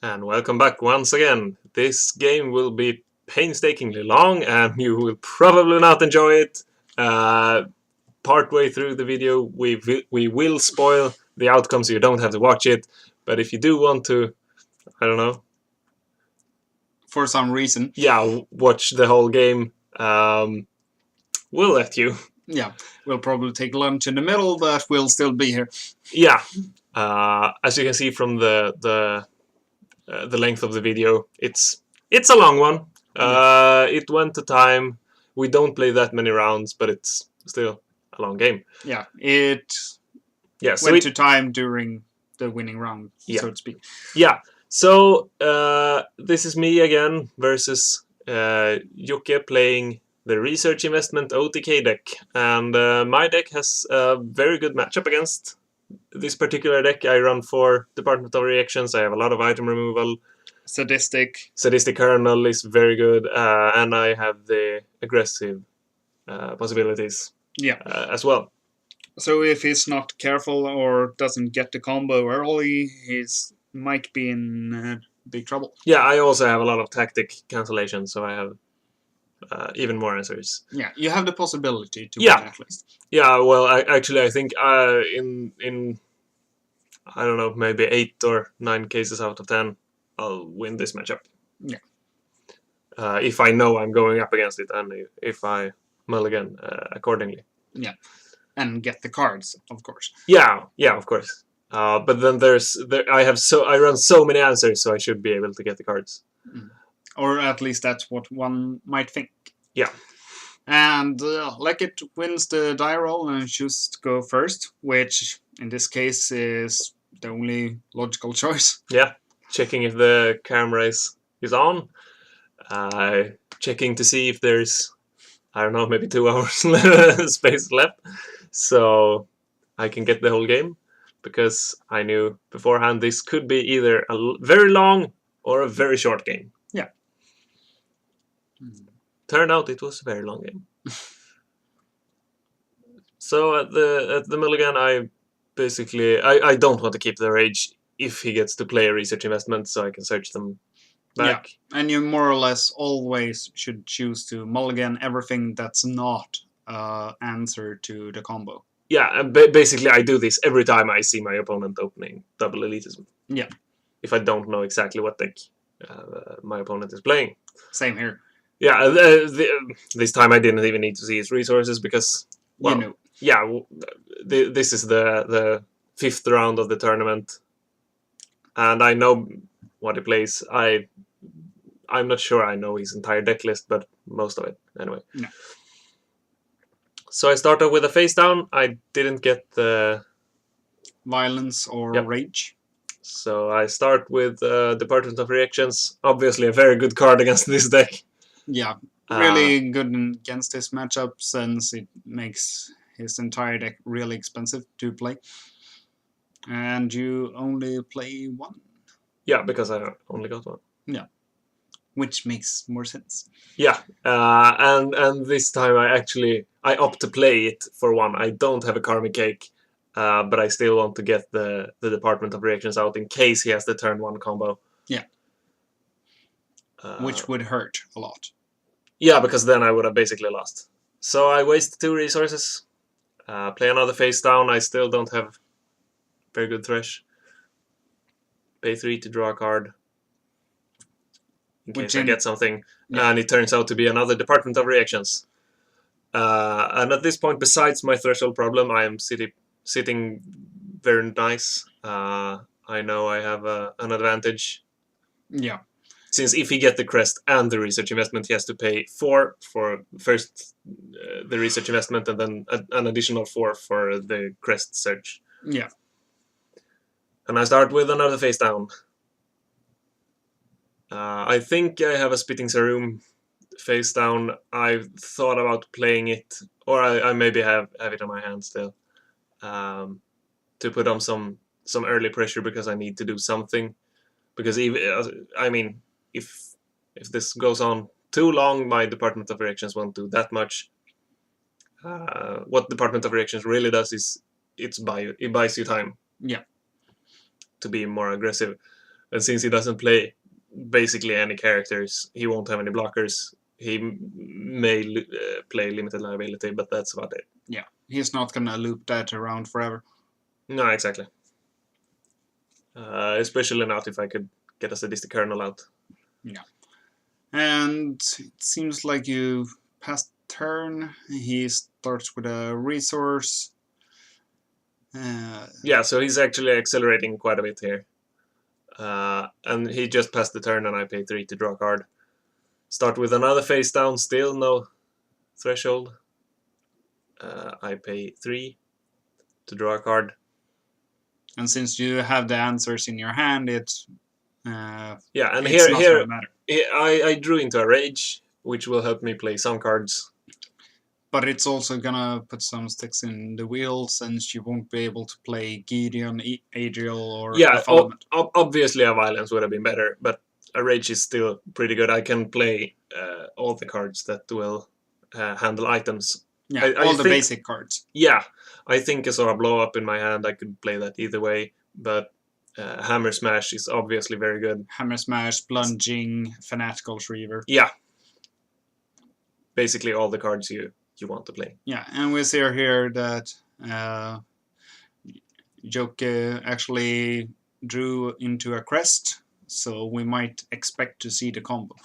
And welcome back once again. This game will be painstakingly long and you will probably not enjoy it. Partway through the video we will spoil the outcome so you don't have to watch it. But if you do want to, I don't know, for some reason, watch the whole game, we'll let you. Yeah, we'll probably take lunch in the middle, but we'll still be here. Yeah, as you can see from the length of the video, it's a long one. It went to time. We don't play that many rounds, but it's still a long game. Yeah, it went to time during the winning round, so to speak. Yeah, so this is me again versus Joakim playing the Research Investment OTK deck, and my deck has a very good matchup against this particular deck. I run 4 Department of Reactions, I have a lot of item removal. Sadistic Kernel is very good, and I have the aggressive possibilities as well. So if he's not careful or doesn't get the combo early, he might be in big trouble. Yeah, I also have a lot of tactic cancellation, so I have even more answers. Yeah, you have the possibility to win at least. Yeah, well, I think in I don't know, maybe 8 or 9 cases out of 10, I'll win this matchup. Yeah. If I know I'm going up against it, and if I mulligan accordingly. Yeah, and get the cards, of course. Yeah, of course. But then I run so many answers, so I should be able to get the cards. Or at least that's what one might think. Yeah. And Lekkit wins the die roll and chooses to go first, which in this case is the only logical choice. Yeah, checking if the camera is on. Checking to see if there's, I don't know, maybe 2 hours space left, so I can get the whole game, because I knew beforehand this could be either a very long or a very short game. Yeah. Turned out it was a very long game. So at the mulligan, I basically I don't want to keep the rage if he gets to play a Research Investment, so I can search them back. Yeah, and you more or less always should choose to mulligan everything that's not answer to the combo. Yeah, and basically I do this every time I see my opponent opening double elitism. Yeah. If I don't know exactly what deck my opponent is playing. Same here. Yeah, this time I didn't even need to see his resources, because, well, you know. Yeah, this is the 5th round of the tournament, and I know what he plays. I'm not sure I know his entire deck list, but most of it, anyway. No. So I started with a face down. I didn't get the violence or rage. So I start with Department of Reactions. Obviously a very good card against this deck. Yeah, really good against this matchup, since it makes his entire deck really expensive to play. And you only play 1. Yeah, because I only got 1. Yeah, which makes more sense. Yeah, and this time I opt to play it for 1. I don't have a Karmic Cake, but I still want to get the Department of Reactions out in case he has the turn 1 combo. Yeah. Which would hurt a lot. Yeah, because then I would have basically lost. So I waste 2 resources. Play another face down. I still don't have very good thresh. Pay 3 to draw a card. In case I get something. Yeah. And it turns out to be another Department of Reactions. And at this point, besides my threshold problem, I am sitting very nice. I know I have an advantage. Yeah. Since if he gets the crest and the Research Investment, he has to pay 4 for first the Research Investment, and then an additional 4 for the crest search. Yeah. And I start with another face down. I think I have a Spitting Serum face down. I thought about playing it, or I maybe have it on my hand still, to put on some early pressure, because I need to do something. Because even, I mean, if this goes on too long, my Department of Reactions won't do that much. What Department of Reactions really does is it buys you time. Yeah. To be more aggressive. And since he doesn't play basically any characters, he won't have any blockers. He may play limited liability, but that's about it. Yeah, he's not gonna loop that around forever. No, exactly. Especially not if I could get a sadistic kernel out. Yeah. And it seems like you passed turn. He starts with a resource. Yeah, so he's actually accelerating quite a bit here. And he just passed the turn and I pay 3 to draw a card. Start with another face down, still no threshold. I pay 3 to draw a card. And since you have the answers in your hand, it's and it's here not gonna matter. I drew into a rage, which will help me play some cards. But it's also gonna put some sticks in the wheel, since you won't be able to play Gideon, Adriel, or obviously a violence would have been better, but a rage is still pretty good. I can play all the cards that will handle items. Yeah, all the basic cards. Yeah, I think I saw a blow up in my hand. I could play that either way, but Hammer Smash is obviously very good. Hammer Smash, Plunging, Fanatical Shriver. Yeah, basically all the cards you want to play. Yeah, and we see here that Joke actually drew into a crest, so we might expect to see the combo.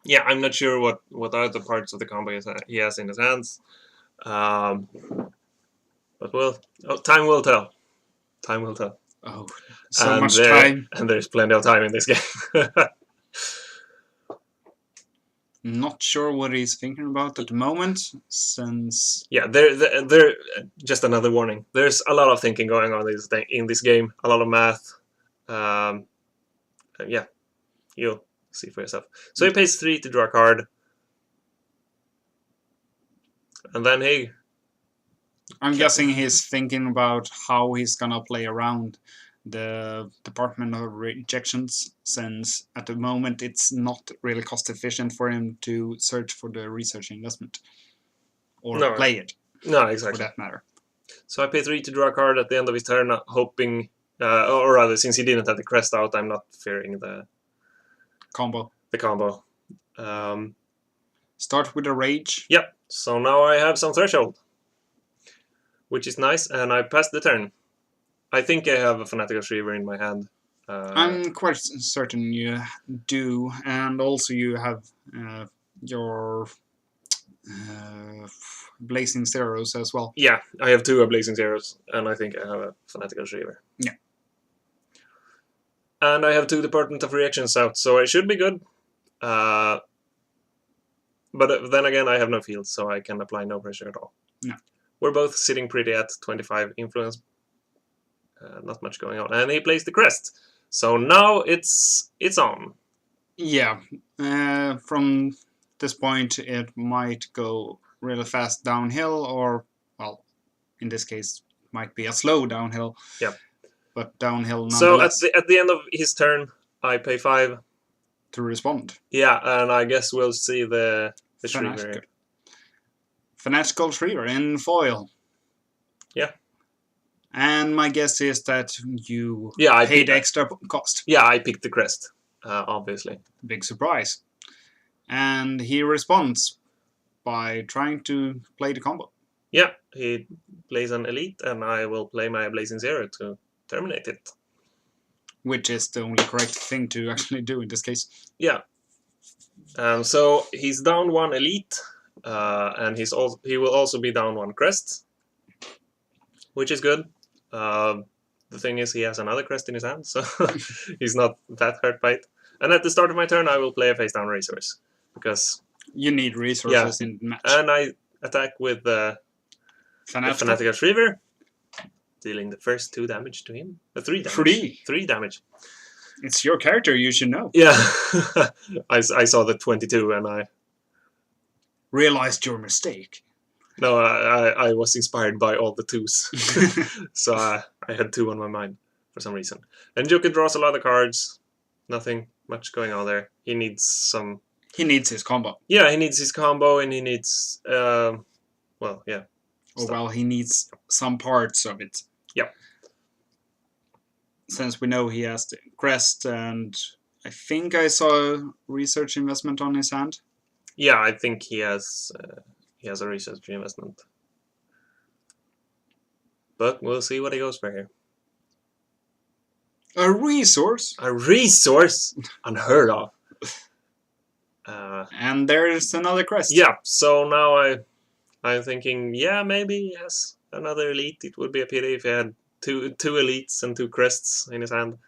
Yeah, I'm not sure what other parts of the combo he has in his hands. But time will tell. Time will tell. Oh, so much time. And there's plenty of time in this game. Not sure what he's thinking about at the moment, since... Yeah, there. Just another warning. There's a lot of thinking going on in this game. A lot of math. Yeah, you'll see for yourself. So he pays 3 to draw a card. And then he... I'm guessing he's thinking about how he's gonna play around the Department of Rejections, since at the moment it's not really cost efficient for him to search for the research investment. Or play it. No, exactly. For that matter. So I pay 3 to draw a card at the end of his turn, hoping... or rather, since he didn't have the crest out, I'm not fearing the... Combo. The combo. Start with a rage. Yep. So now I have some threshold, which is nice, and I passed the turn. I think I have a Fanatical Shriver in my hand. I'm quite certain you do, and also you have your Blazing Zeros as well. Yeah, I have 2 Blazing Zeros, and I think I have a Fanatical Shriver. Yeah. And I have 2 Department of Reactions out, so I should be good. But then again, I have no field, so I can apply no pressure at all. No. We're both sitting pretty at 25 influence. Not much going on. And he plays the crest. So now it's on. Yeah. From this point, it might go really fast downhill, or, well, in this case, might be a slow downhill. Yeah. But downhill nonetheless. So at the end of his turn, I pay 5. To respond. Yeah, and I guess we'll see the Shriver here. Fanatical Shriver in foil. Yeah. And my guess is that you paid extra cost. Yeah, I picked the crest, obviously. Big surprise. And he responds by trying to play the combo. Yeah, he plays an elite, and I will play my Blazing Zero to terminate it. Which is the only correct thing to actually do in this case. Yeah. So he's down 1 elite, and he will also be down 1 crest, which is good. The thing is, he has another crest in his hand, so he's not that hurt by it. And at the start of my turn, I will play a face down resource, because you need resources in the match. And I attack with the Fanatical Shriver, dealing the first 2 damage to him. 3 damage. 3 damage. It's your character, you should know. Yeah, I saw the 22 and I realized your mistake. No, I was inspired by all the 2s. So I had 2 on my mind for some reason. And Joker draws a lot of cards. Nothing much going on there. He needs some... He needs his combo. Yeah, he needs his combo, and he needs... well, yeah. Oh, well, he needs some parts of it. Yeah. since we know he has the crest, and I think I saw a research investment on his hand. Yeah, I think he has a research investment. But we'll see what he goes for here. A resource? A resource? Unheard of. And there's another crest. Yeah, so now I'm thinking, yeah, maybe he has another elite. It would be a pity if he had two elites and 2 crests in his hand.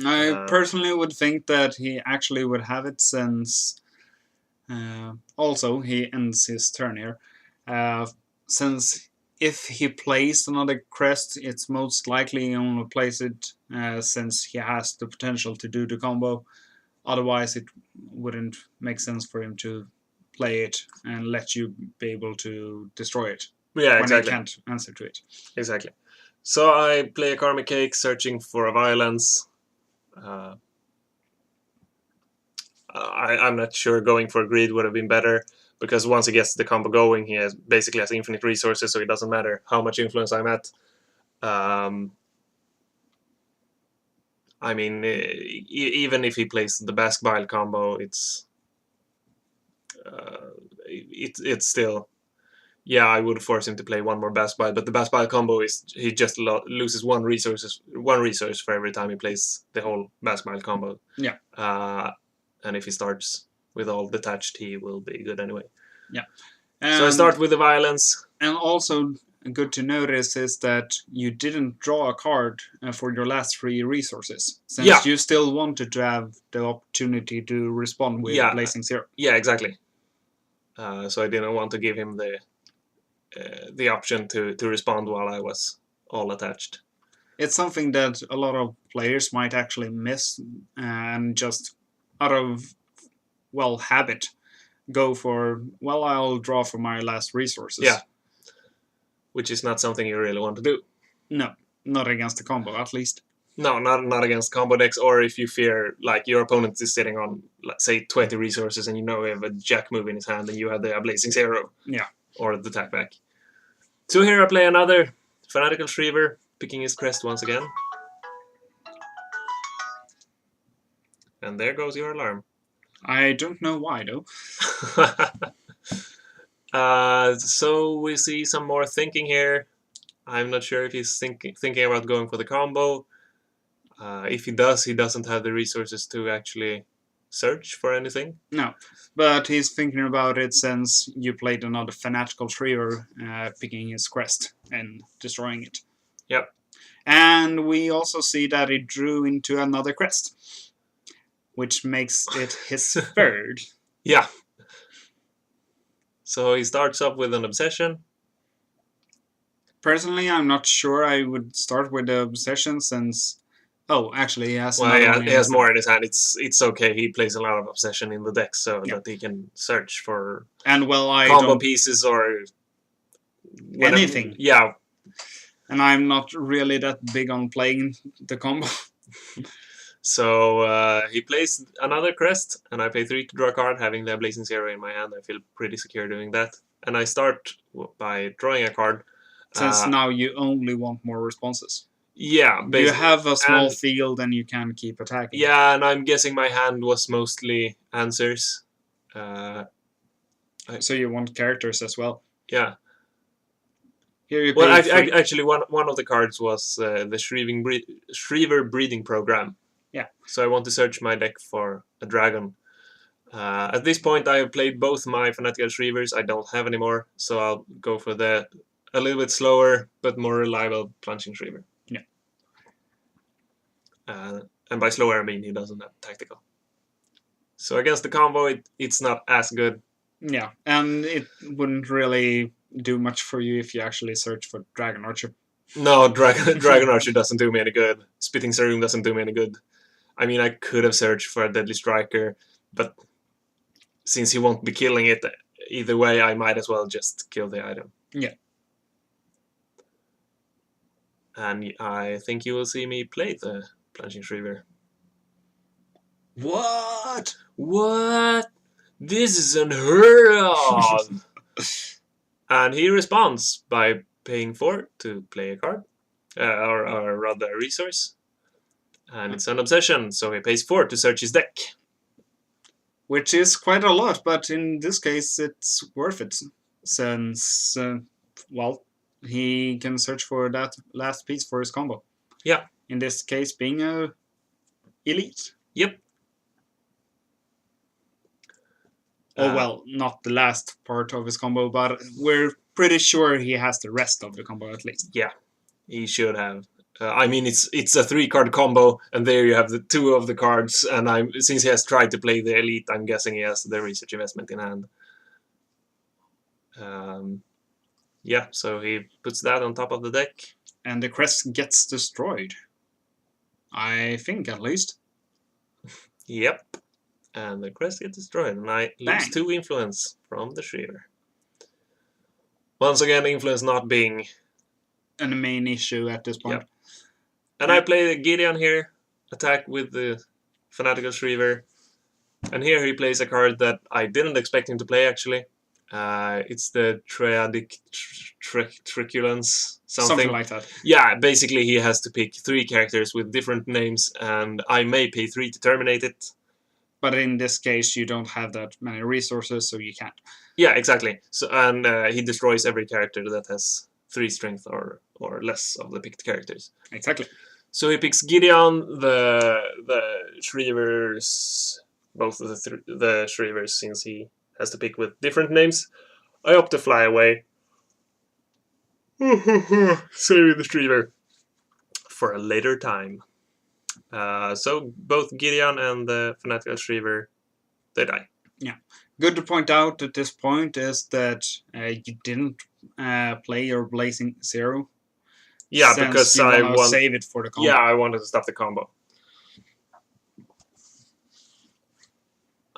I personally would think that he actually would have it, since also he ends his turn here. Since if he plays another crest, it's most likely he only plays it since he has the potential to do the combo. Otherwise, it wouldn't make sense for him to play it and let you be able to destroy it. Yeah, when exactly. he can't answer to it. Exactly. So I play a Karmic Cake, searching for a violence. I'm not sure going for greed would have been better, because once he gets the combo going, he basically has infinite resources, so it doesn't matter how much influence I'm at. I mean, even if he plays the Baskbile combo, it's still... Yeah, I would force him to play one more Baskbile, but the Baskbile combo is he just loses one resource for every time he plays the whole Baskbile combo. Yeah. And if he starts with all detached, he will be good anyway. Yeah. So I start with the violence. And also good to notice is that you didn't draw a card for your last 3 resources, since you still wanted to have the opportunity to respond with Blazing Zero. Yeah, exactly. So I didn't want to give him the option to respond while I was all attached. It's something that a lot of players might actually miss, and just out of, habit, go for, I'll draw for my last resources. Yeah. Which is not something you really want to do. No, not against the combo, at least. No, not against combo decks, or if you fear, like, your opponent is sitting on, let's say, 20 resources, and you know he have a Jack move in his hand, and you have the Blazing Zero. Yeah. Or the attack back. So here I play another Fanatical Shriver, picking his crest once again. And there goes your alarm. I don't know why, though. So we see some more thinking here. I'm not sure if he's thinking about going for the combo. If he does, he doesn't have the resources to actually search for anything. No, but he's thinking about it since you played another Fanatical Shriver, picking his crest and destroying it. Yep. And we also see that he drew into another crest, which makes it his third. Yeah. So he starts up with an Obsession. Personally, I'm not sure I would start with the Obsession, since... Oh, actually, he has he has more in his hand. It's okay. He plays a lot of Obsession in the deck, so that he can search for combo pieces or whatever. Anything. Yeah. And I'm not really that big on playing the combo. So he plays another crest, and I pay 3 to draw a card, having the Blazing Zero in my hand. I feel pretty secure doing that. And I start by drawing a card. Since now you only want more responses. Yeah, basically. You have a small field and you can keep attacking. Yeah, and I'm guessing my hand was mostly answers. So you want characters as well. Yeah. Here you actually, one of the cards was the Shriver Breeding Program. Yeah. So I want to search my deck for a dragon. At this point, I have played both my Fanatical Shrivers. I don't have any more, so I'll go for a little bit slower but more reliable Plunging Shriver. Yeah. And by slower, I mean he doesn't have tactical. So against the combo, it's not as good. Yeah, and it wouldn't really do much for you if you actually search for Dragon Archer. No, Dragon Archer doesn't do me any good. Spitting Serum doesn't do me any good. I mean, I could have searched for a Deadly Striker, but since he won't be killing it either way, I might as well just kill the item. Yeah. And I think you will see me play the Plunging Shriver. What? What? This is unheard of! And he responds by paying 4 to play a card, or rather a resource. And it's an obsession, so he pays 4 to search his deck. Which is quite a lot, but in this case it's worth it, since, well, he can search for that last piece for his combo. Yeah. In this case, being a elite. Yep. Well, not the last part of his combo, but we're pretty sure he has the rest of the combo at least. Yeah, he should have. I mean, it's a 3-card combo, and there you have the 2 of the cards. And since he has tried to play the elite, I'm guessing he has the research investment in hand. Yeah, so he puts that on top of the deck. And the crest gets destroyed. I think, at least. Yep. And the crest gets destroyed, and I lose 2 influence from the Shriver. Once again, influence not being a main issue at this point. Yep. And I play Gideon here, attack with the Fanatical Shriver. And here he plays a card that I didn't expect him to play, actually. It's the Triadic Triculence, something like that. Yeah, basically he has to pick 3 characters with different names, and I may pay 3 to terminate it. But in this case, you don't have that many resources, so you can't. Yeah, exactly. So and he destroys every character that has 3 strength or less of the picked characters. Exactly. So he picks Gideon, the Shrivers, both of the Shrivers, since he has to pick with different names. I opt to fly away. Saving the Shriver for a later time. So both Gideon and the Fanatical Shriver, they die. Yeah. Good to point out at this point is that you didn't play your Blazing Zero. Yeah, because I want to save it for the combo. Yeah, I wanted to stop the combo.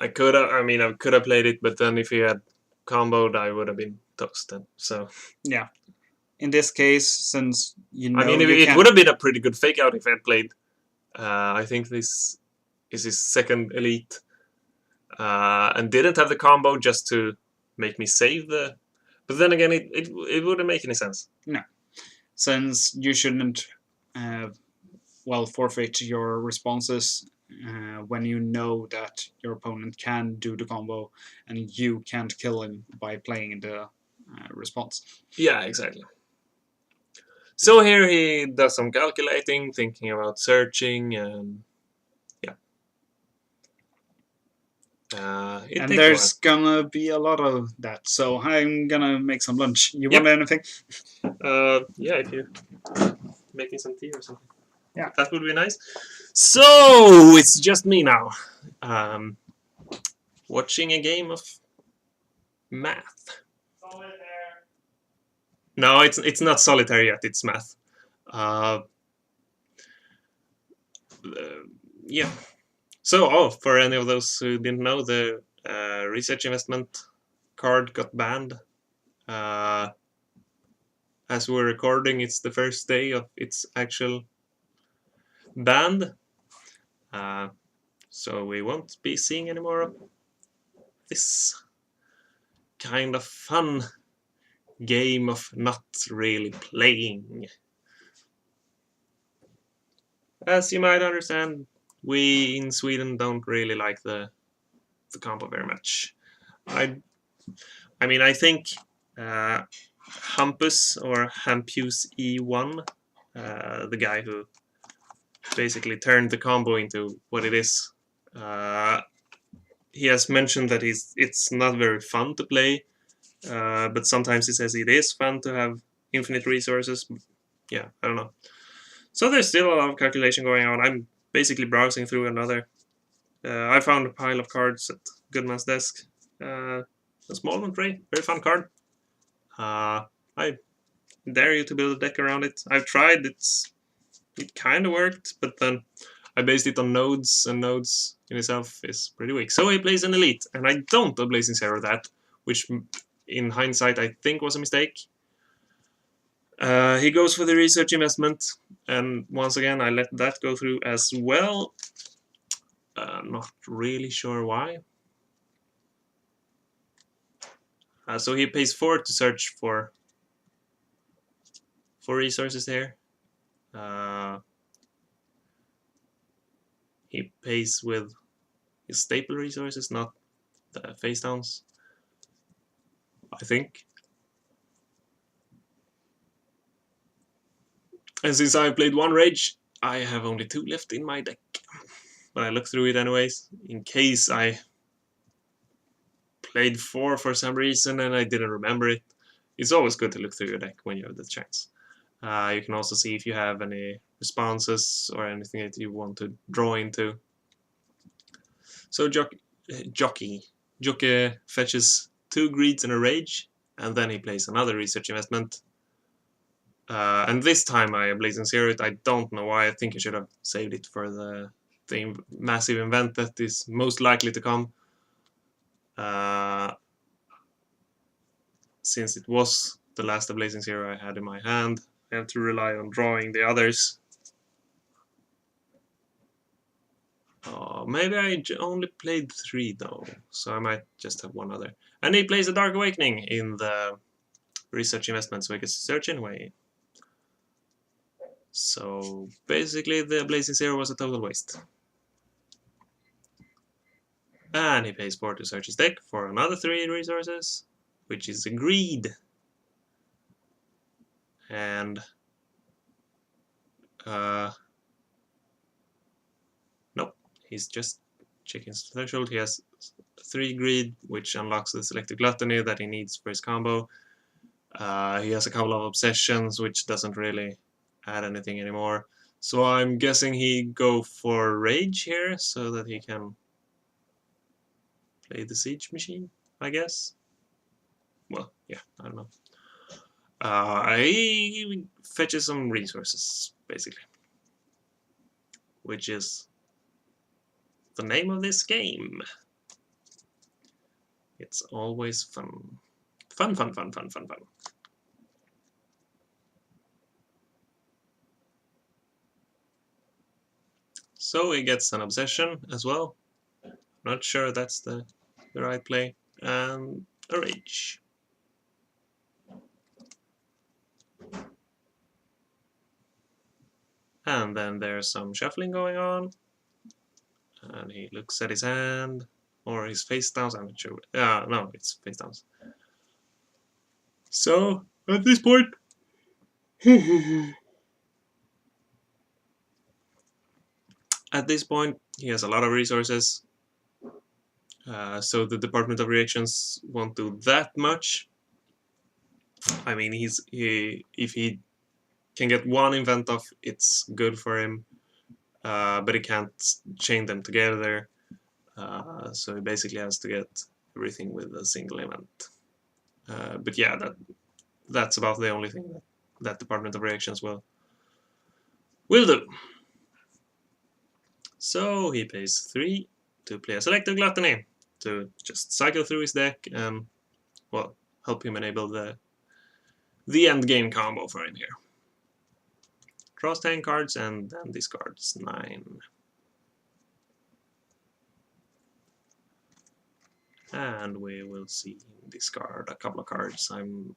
I could have played it, but then if he had comboed, I would have been toasted. So yeah, in this case, since you know, it would have been a pretty good fake out if I had played. I think this is his second elite, and didn't have the combo just to make me save the. But then again, it wouldn't make any sense. No, since you shouldn't, forfeit your responses. When you know that your opponent can do the combo and you can't kill him by playing the response. Yeah, exactly. So here he does some calculating, thinking about searching, and yeah. And there's gonna be a lot of that, so I'm gonna make some lunch. You want anything? Yeah, if you make me some tea or something. Yeah, that would be nice. So it's just me now, watching a game of math. Solitaire. No, it's not solitaire yet. It's math. Yeah. So, for any of those who didn't know, the research investment card got banned. As we're recording, it's the first day of its actual ban. So we won't be seeing any more of this kind of fun game of not really playing. As you might understand, we in Sweden don't really like the combo very much. I think Hampus or Hampus E1, the guy who basically turned the combo into what it is, he has mentioned that it's not very fun to play, but sometimes he says it is fun to have infinite resources. Yeah, I don't know. So there's still a lot of calculation going on. I'm basically browsing through another. I found a pile of cards at Goodman's desk. A small one tray, very fun card. I dare you to build a deck around it. I've tried, it kind of worked, but then I based it on nodes, and nodes in itself is pretty weak. So he plays an elite, and I don't Blazing Zero that, which in hindsight I think was a mistake. He goes for the research investment, and once again I let that go through as well. Not really sure why. So he pays 4 to search for resources here. pays with his staple resources, not the face downs, I think. And since I played one rage, I have only 2 left in my deck. But I look through it anyways, in case I played 4 for some reason and I didn't remember it. It's always good to look through your deck when you have the chance. You can also see if you have any responses or anything that you want to draw into. So Jockey fetches 2 greeds and a rage, and then he plays another research investment. And this time I am Blazing Zero it. I don't know why. I think I should have saved it for the massive event that is most likely to come. Since it was the last Blazing Zero I had in my hand, I have to rely on drawing the others. Maybe I only played 3 though, so I might just have 1 other. And he plays a Dark Awakening in the research investment, so he gets to search anyway. So basically the Blazing Zero was a total waste. And he pays 4 to search his deck for another 3 resources, which is a greed. And nope, he's just checking his threshold. He has 3 greed, which unlocks the selective gluttony that he needs for his combo. He has a couple of obsessions, which doesn't really add anything anymore. So I'm guessing he go for rage here, so that he can play the siege machine, I guess. Well, yeah, I don't know. He fetches some resources, basically. Which is the name of this game. It's always fun. Fun. So he gets an obsession as well. Not sure that's the right play. And a rage. And then there's some shuffling going on. And he looks at his hand. Or his face downs, I'm not sure. No, it's face downs. So, at this point... At this point, he has a lot of resources. So the Department of Reactions won't do that much. I mean, if he can get 1 event off, it's good for him. But he can't chain them together. So he basically has to get everything with a single event. But yeah, that's about the only thing that Department of Reactions will do. So he pays 3 to play a Selective Gluttony, to just cycle through his deck and, well, help him enable the end game combo for him here. Draws 10 cards and then discards 9. And we will see him discard a couple of cards. I'm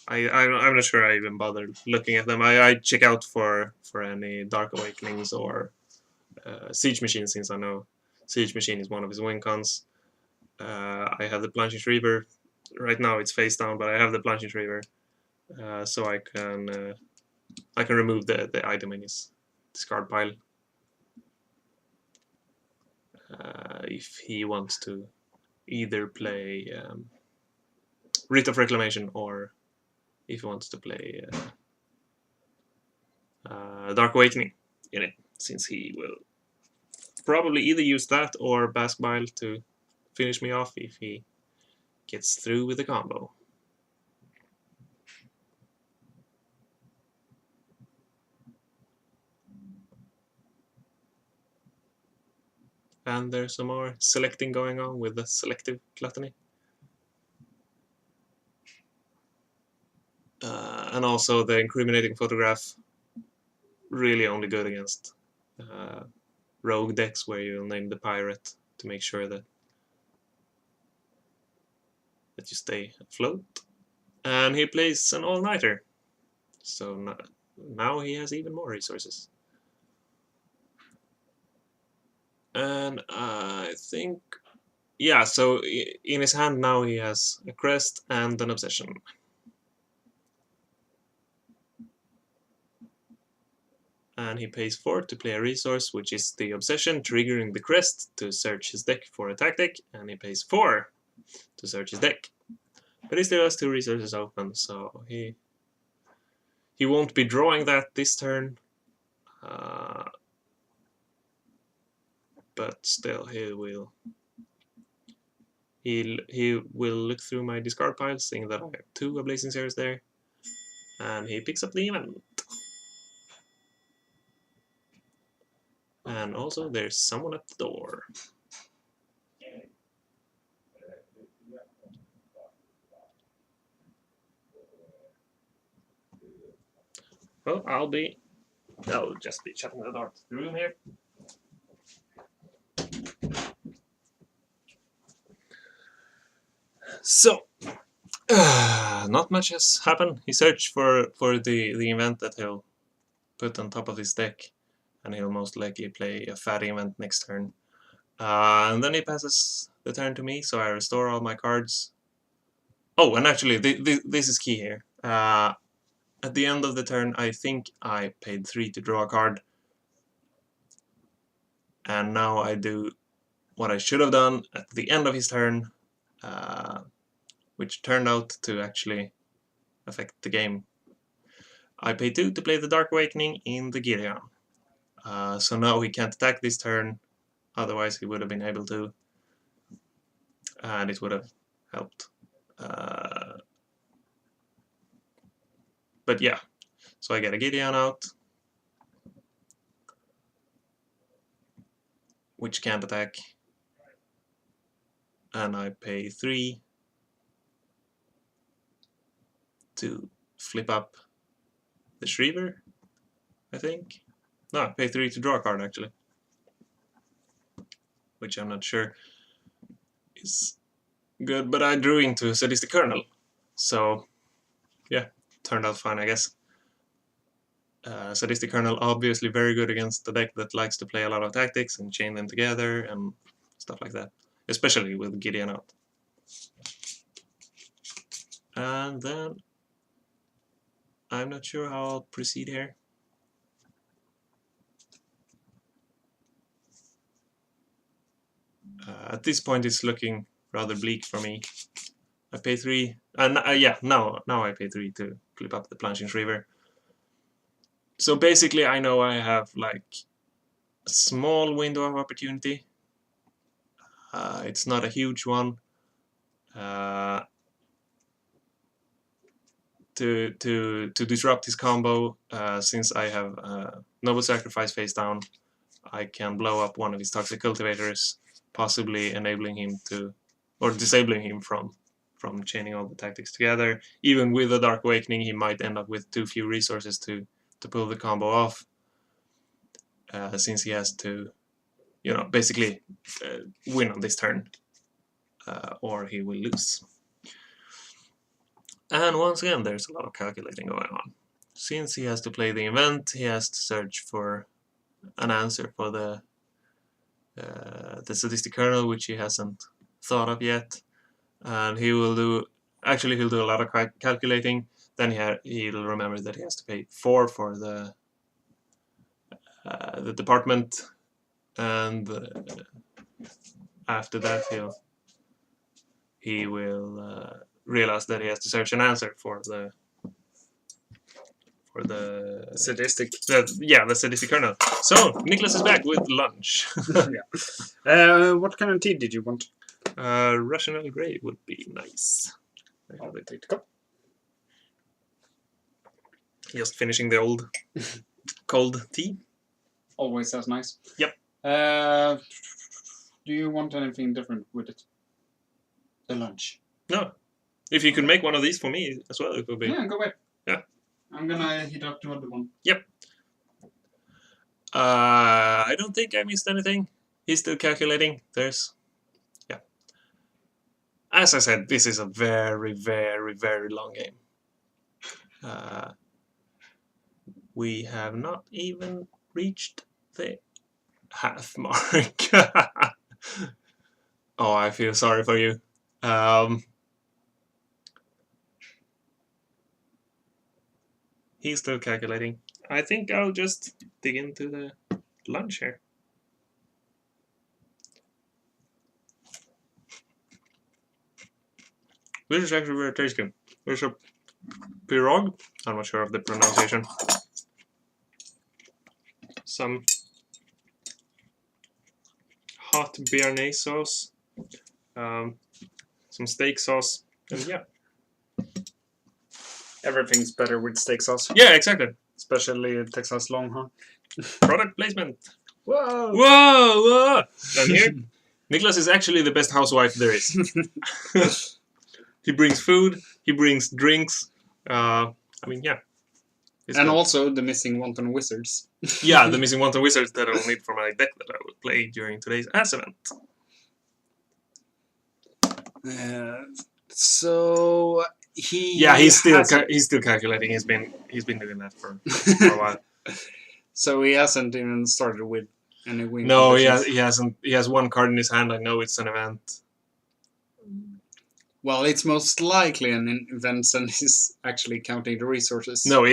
not sure I even bothered looking at them. I check out for any Dark Awakenings or Siege Machine, since I know Siege Machine is one of his win cons. I have the Plunging Reaver. Right now it's face down, but I have the Plunging Reaver, so I can remove the item in his discard pile if he wants to either play Writ of Reclamation, or if he wants to play Dark Awakening in it, since he will probably either use that or Baskbile to finish me off if he gets through with the combo. And there's some more selecting going on with the Selective Gluttony. And also the Incriminating Photograph, really only good against rogue decks where you'll name the pirate to make sure that you stay afloat. And he plays an all-nighter, so now he has even more resources. And I think, yeah, so in his hand now he has a crest and an obsession. And he pays 4 to play a resource, which is the obsession, triggering the crest to search his deck for a tactic, and he pays 4 to search his deck. But he still has 2 resources open, so he won't be drawing that this turn. But still, he will look through my discard pile, seeing that I have 2 Blazing Series there, and he picks up the event. And also, there's someone at the door. Well, I'll just be shutting the door to the room here. So, not much has happened. He searched for the event that he'll put on top of his deck, and he'll most likely play a fatty event next turn. And then he passes the turn to me, so I restore all my cards. Oh, and actually, this is key here. At the end of the turn, I think I paid 3 to draw a card. And now I do what I should have done at the end of his turn, which turned out to actually affect the game. I pay 2 to play the Dark Awakening in the Gideon. So now he can't attack this turn, otherwise he would have been able to, and it would have helped. But yeah, so I get a Gideon out, which can't attack, and I pay 3 to flip up the Shriver, I think. No, I pay 3 to draw a card, actually. Which I'm not sure is good, but I drew into Sadistic Kernel. So, yeah, turned out fine, I guess. Sadistic Kernel, obviously very good against the deck that likes to play a lot of tactics and chain them together and stuff like that. Especially with Gideon out. And then I'm not sure how I'll proceed here. At this point it's looking rather bleak for me. I pay 3, and yeah, now I pay 3 to flip up the Plunging Shriver. So basically I know I have like a small window of opportunity. It's not a huge one. To disrupt his combo, since I have Noble Sacrifice face down, I can blow up one of his Toxic Cultivators, possibly enabling him to, or disabling him from chaining all the tactics together. Even with the Dark Awakening, he might end up with too few resources to pull the combo off, since he has to, you know, basically win on this turn, or he will lose. And once again, there's a lot of calculating going on. Since he has to play the event, he has to search for an answer for the Sadistic Kernel, which he hasn't thought of yet. And he will do, actually he'll do a lot of calculating. Then he'll remember that he has to pay 4 for the department, and after that he will realize that he has to search an answer for the Sadistic. the Sadistic Kernel. So Nicholas is back with lunch. Yeah. What kind of tea did you want? Russian Earl Grey would be nice. I'll take the cup. Just finishing the old cold tea. Always sounds nice. Yep. Do you want anything different with it? The lunch. No. If you could make one of these for me as well, it would be. Yeah, go away. Yeah. I'm gonna heat up the other one. Yep. I don't think I missed anything. He's still calculating. Yeah. As I said, this is a very, very, very long game. We have not even reached the half mark. Oh, I feel sorry for you. He's still calculating. I think I'll just dig into the lunch here. This is actually very tasty. There's a pirog. I'm not sure of the pronunciation. Some hot béarnaise sauce. Some steak sauce. And yeah. Everything's better with steak sauce. Yeah, exactly. Especially Texas Longhorn. Product placement. Whoa! Whoa, whoa! And here, Niklas is actually the best housewife there is. He brings food, he brings drinks. I mean, yeah. And also the missing wanton wizards. Yeah, the missing wanton wizards that I will need for my deck that I will play during today's ass event. So he. Yeah, he's still calculating. He's been doing that for a while. So he hasn't even started with any win. No, he hasn't. He has one card in his hand. I know it's an event. Well, it's most likely an event since he's actually counting the resources. No,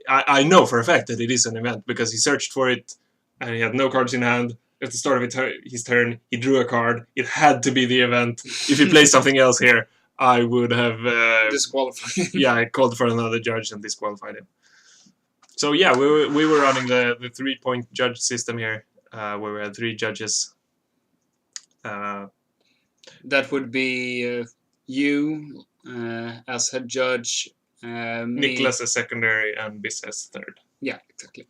I know for a fact that it is an event because he searched for it and he had no cards in hand. At the start of his turn, he drew a card. It had to be the event. If he played something else here, I would have... disqualified him. Yeah, I called for another judge and disqualified him. So yeah, we were running the 3-point judge system here, where we had 3 judges. That would be you as head judge, Niklas as secondary, and Biss as third. Yeah, exactly.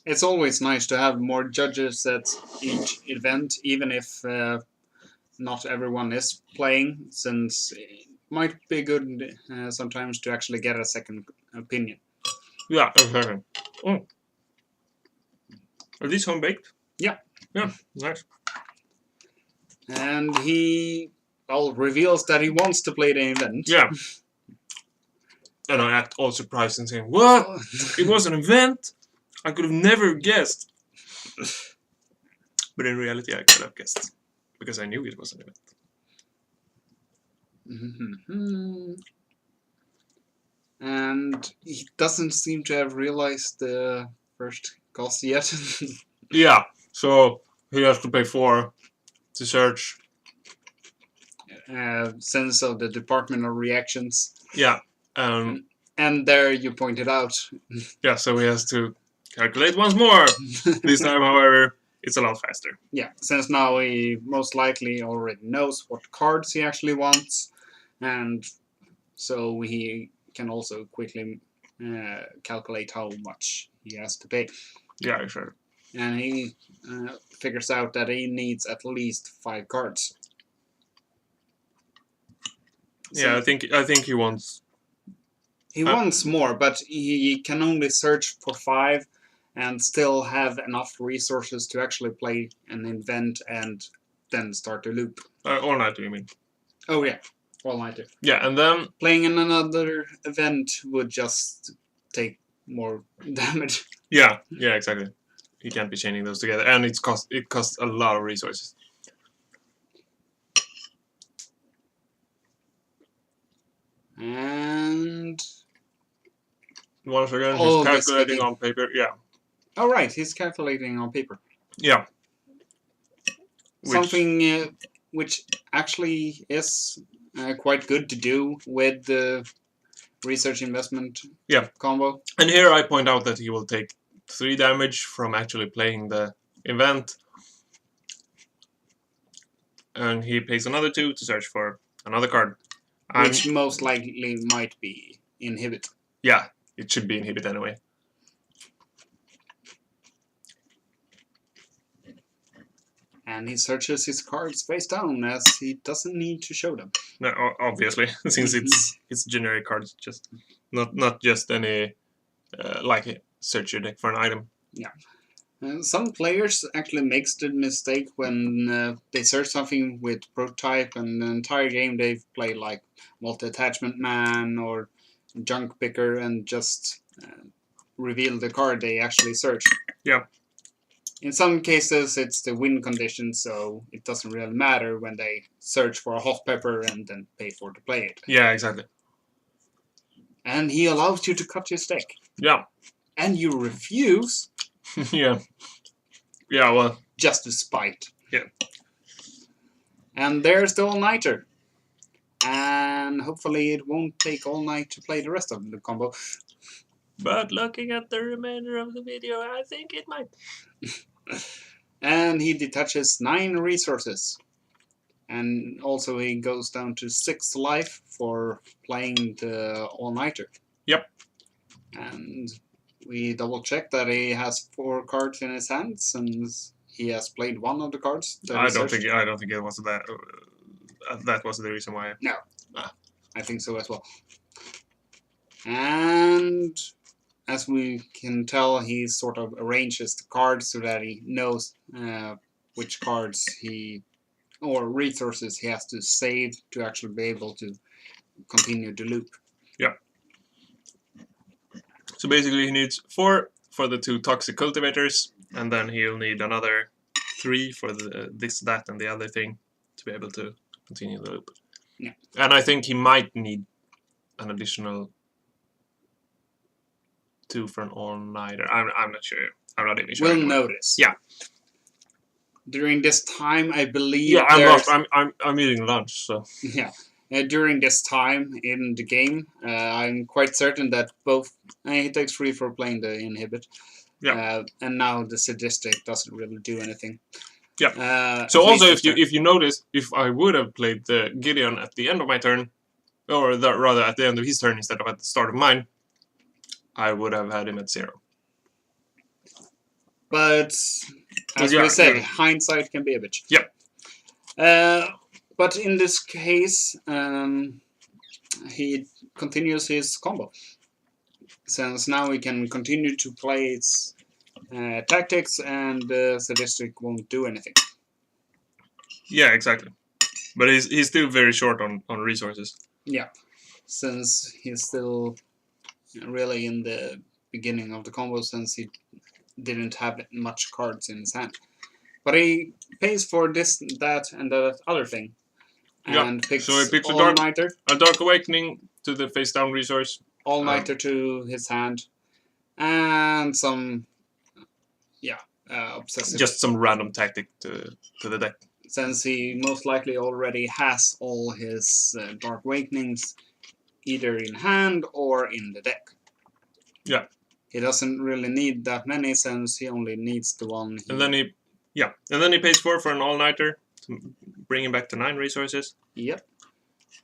It's always nice to have more judges at each event, even if not everyone is playing, since it might be good sometimes to actually get a second opinion. Yeah, exactly. Oh. Are these home baked? Yeah. Yeah, nice. And he reveals that he wants to play the event. Yeah. And I act all surprised and saying, "What? It was an event? I could have never guessed." But in reality, I could have guessed because I knew it was an event. Mm-hmm. And he doesn't seem to have realized the first cost yet. Yeah, so he has to pay 4 to search. Sense of the departmental reactions. Yeah. And there you pointed out. Yeah, so he has to calculate once more. This time, however, it's a lot faster. Yeah, since now he most likely already knows what cards he actually wants, and so he can also quickly calculate how much he has to pay. Yeah, sure. And he figures out that he needs at least 5 cards. Yeah, I think he wants... He wants more, but he can only search for 5 and still have enough resources to actually play an event and then start a loop. All-nighter, you mean? Oh yeah, all-nighter. Yeah, and then... Playing in another event would just take more damage. Yeah, exactly. You can't be chaining those together, and it costs a lot of resources. And once again, he's calculating on paper. Yeah. Oh right, he's calculating on paper. Yeah. Something which actually is quite good to do with the research investment combo. And here I point out that he will take 3 damage from actually playing the event. And he pays another 2 to search for another card. Which most likely might be inhibit. Yeah, it should be inhibit anyway. And he searches his cards face down, as he doesn't need to show them. No, obviously, since it's generic cards, just not just any like search your deck for an item. Yeah. Some players actually makes the mistake when they search something with prototype, and the entire game they've played like multi-attachment man or junk picker and just reveal the card they actually search. Yeah. In some cases, it's the win condition, so it doesn't really matter when they search for a hot pepper and then pay for to play it. Yeah, exactly. And he allows you to cut his deck. Yeah. And you refuse. Yeah. Yeah, well. Just to spite. Yeah. And there's the all-nighter. And hopefully it won't take all night to play the rest of the combo. But looking at the remainder of the video, I think it might. And he detaches 9 resources. And also he goes down to 6 life for playing the all-nighter. Yep. And we double check that he has 4 cards in his hands, and he has played one of the cards. I don't think it was that. That was the reason why. No. I think so as well. And as we can tell, he sort of arranges the cards so that he knows which cards or resources he has to save to actually be able to continue the loop. Yeah. So basically he needs 4 for the 2 toxic cultivators, and then he'll need another 3 for the this, that, and the other thing to be able to continue the loop. Yeah. And I think he might need an additional 2 for an all-nighter. I'm not sure. I'm not even sure. We'll notice. Yeah. During this time, I believe. Yeah, I'm lost. I'm eating lunch, so. Yeah. During this time in the game, I'm quite certain that both he takes 3 for playing the inhibit. Yeah. And now the sadistic doesn't really do anything. Yeah. So also, if you notice, if I would have played the Gideon at the end of my turn, or rather at the end of his turn instead of at the start of mine, I would have had him at 0. But as we said, hindsight can be a bitch. Yep. But in this case, he continues his combo. Since now he can continue to play its tactics, and sadistic won't do anything. Yeah, exactly. But he's still very short on resources. Yeah, since he's still really in the beginning of the combo, since he didn't have much cards in his hand. But he pays for this, that, and that other thing. And picks so he picks all-nighter. A Dark Awakening to the face-down resource. All-nighter to his hand. And some, obsessive. Just some random tactic to the deck. Since he most likely already has all his Dark Awakenings either in hand or in the deck. Yeah. He doesn't really need that many, since he only needs the one. And then he pays 4 for an all-nighter to bring him back to 9 resources. Yep.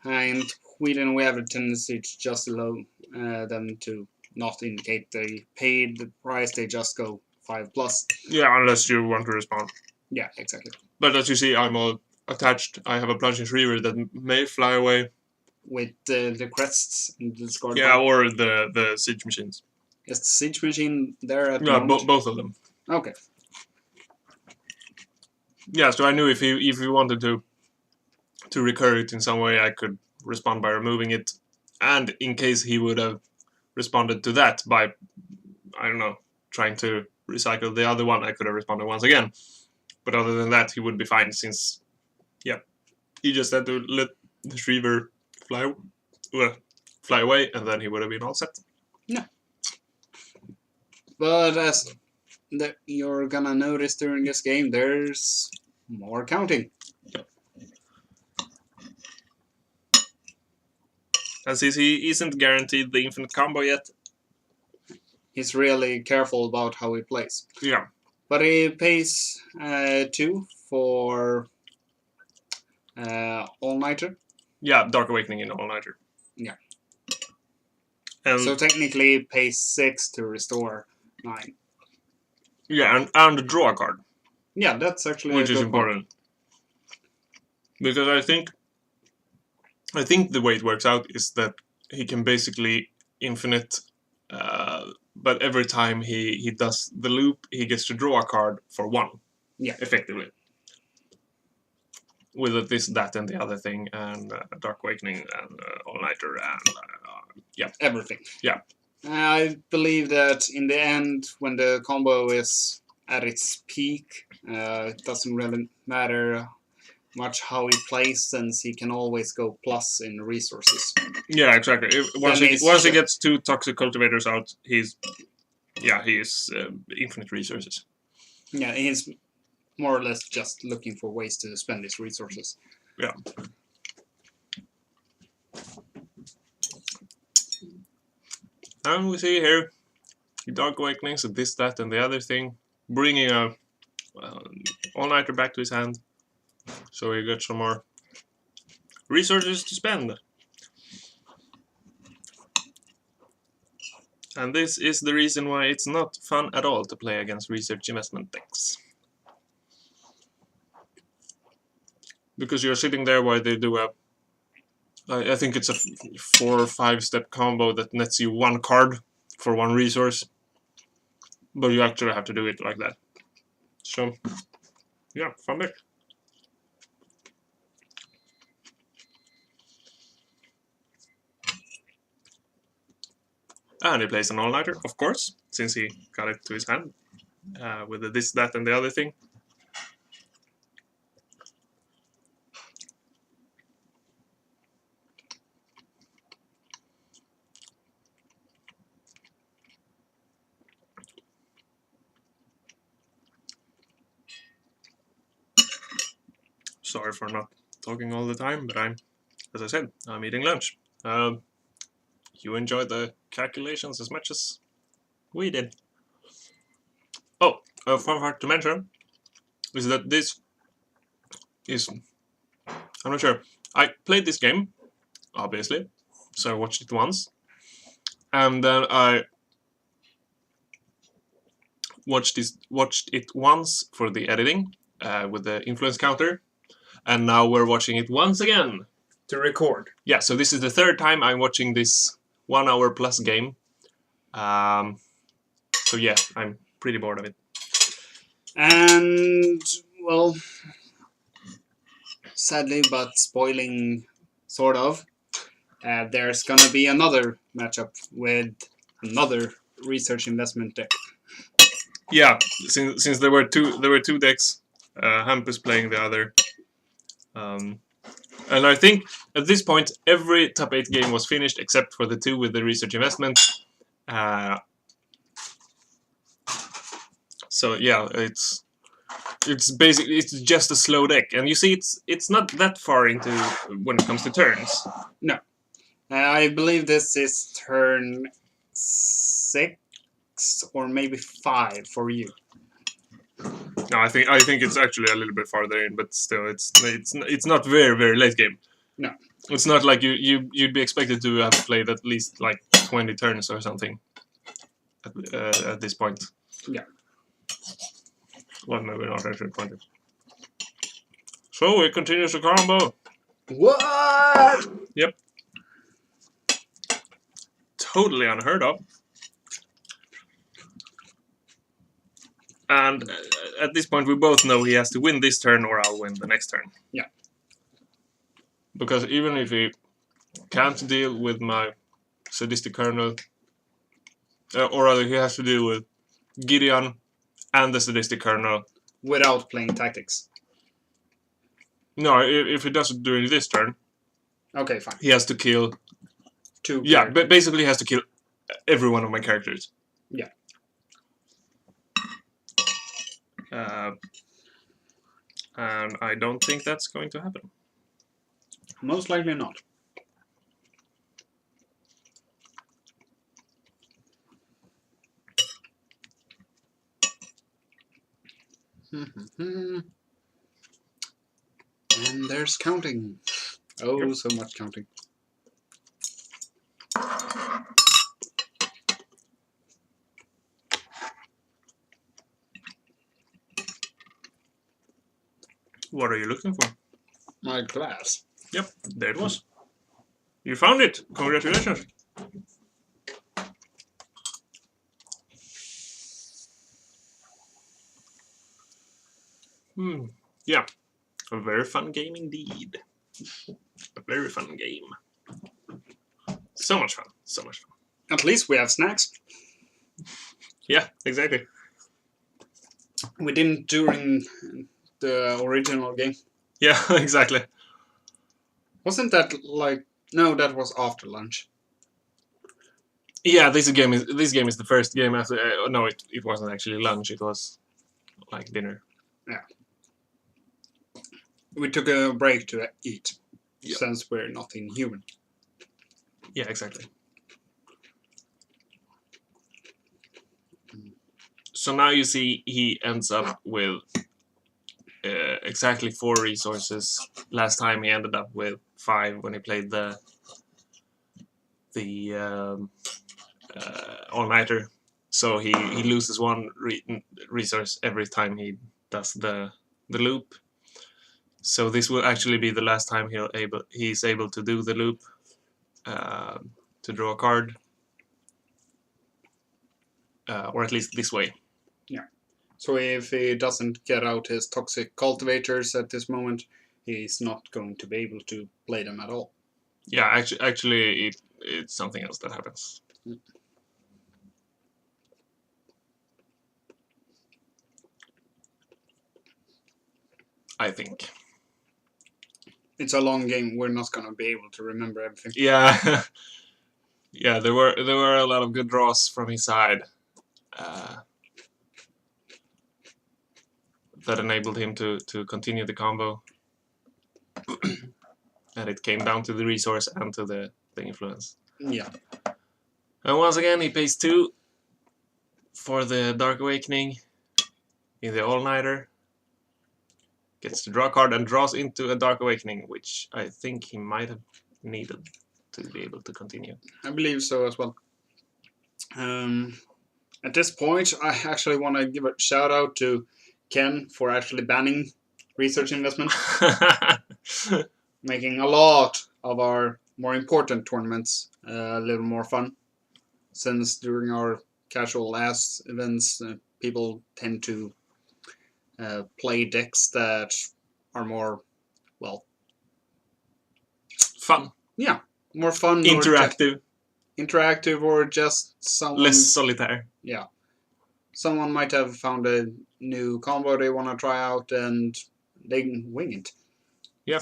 In Sweden, we have a tendency to just allow them to not indicate they paid the price; they just go 5+. Yeah, unless you want to respond. Yeah, exactly. But as you see, I'm all attached. I have a plunging Reaver that may fly away. With the crests in the discard. Yeah, or the siege machines. Is the siege machine there at the Yeah, moment? both of them. Okay. Yeah, so I knew if he wanted to recur it in some way, I could respond by removing it. And in case he would have responded to that by, I don't know, trying to recycle the other one, I could have responded once again. But other than that, he would be fine, since, he just had to let the Reaver fly away, and then he would have been all set. Yeah. But as you're gonna notice during this game, there's more counting. Yep. And since he isn't guaranteed the infinite combo yet, he's really careful about how he plays. Yeah. But he pays 2 for all-nighter. Yeah, Dark Awakening in all-nighter. Yeah. And so technically he pays 6 to restore 9. Yeah, and draw a card. Yeah, that's actually which is important. Because I think the way it works out is that he can basically infinite, but every time he does the loop, he gets to draw a card for 1. Yeah. Effectively. With this, that, and the other thing, and Dark Awakening, and All-Nighter, and everything. Yeah. I believe that in the end, when the combo is at its peak, it doesn't really matter much how he plays, since he can always go plus in resources. Yeah, exactly. Once he gets 2 toxic cultivators out, he is infinite resources. Yeah, he's more or less just looking for ways to spend his resources. Yeah. And we see here, Dark Awakenings, this, that, and the other thing, bringing a all-nighter back to his hand, so he gets some more resources to spend. And this is the reason why it's not fun at all to play against research investment decks. Because you're sitting there while they do I think it's a 4 or 5 step combo that nets you 1 card for 1 resource. But you actually have to do it like that. So, yeah, fun deck. And he plays an all-nighter, of course, since he got it to his hand. With the this, that, and the other thing. Sorry for not talking all the time, but as I said, I'm eating lunch. You enjoyed the calculations as much as we did. Oh, a fun fact to mention is that this is... I'm not sure. I played this game, obviously, so I watched it once. And then I watched it once for the editing with the influence counter. And now we're watching it once again to record. Yeah, so this is the 3rd time I'm watching this 1 hour plus game. So yeah, I'm pretty bored of it. And, well, sadly, but spoiling sort of, there's gonna be another matchup with another research investment deck. Yeah, since there were two decks, Hampus playing the other. And I think at this point every top 8 game was finished except for the 2 with the research investment. So yeah, it's basically just a slow deck, and you see it's not that far into when it comes to turns. No, I believe this is turn 6 or maybe 5 for you. No, I think it's actually a little bit farther in, but still, it's not very late game. No, it's not like you'd be expected to have played at least like 20 turns or something at this point. Yeah. Well, maybe not actually 20. So it continues the combo. What? Yep. Totally unheard of. And at this point, we both know he has to win this turn or I'll win the next turn. Yeah. Because even if he can't deal with my sadistic kernel, or rather he has to deal with Gideon and the sadistic kernel. Without playing tactics. No, if he doesn't do it this turn. Okay, fine. He has to kill... 2 Yeah, characters. but basically he has to kill every one of my characters. Yeah. And I don't think that's going to happen. Most likely not. And there's counting. Oh, yep. So much counting. What are you looking for? My glass. Yep, there it was. You found it. Congratulations. Yeah, a very fun game indeed. A very fun game. So much fun. So much fun. At least we have snacks. Yeah, exactly. We didn't during the original game. Yeah, exactly. Wasn't that like... No, that was after lunch. Yeah, this game is the first game after. No, it wasn't actually lunch. It was like dinner. Yeah. We took a break to eat, Yeah. since we're not inhuman. Yeah, exactly. So now you see he ends up with exactly 4 resources. Last time he ended up with 5 when he played the all-nighter. So he loses 1 resource every time he does the loop. So this will actually be the last time he's able to do the loop to draw a card, or at least this way. Yeah. So if he doesn't get out his toxic cultivators at this moment, he's not going to be able to play them at all. Yeah, actually, it's something else that happens. I think. It's a long game. We're not going to be able to remember everything. Yeah, yeah. There were a lot of good draws from his side that enabled him to continue the combo, and it came down to the resource and to the influence. Yeah. And once again, he pays 2 for the Dark Awakening in the all-nighter. Gets to draw a card and draws into a Dark Awakening, which I think he might have needed to be able to continue. I believe so as well. At this point, I actually want to give a shout out to Ken for actually banning research investment, making a lot of our more important tournaments a little more fun. Since during our casual ass events, people tend to play decks that are more, well, Fun. Yeah, more fun, interactive, or just someone less solitaire. Yeah, someone might have found a new combo they want to try out and they can wing it. Yeah.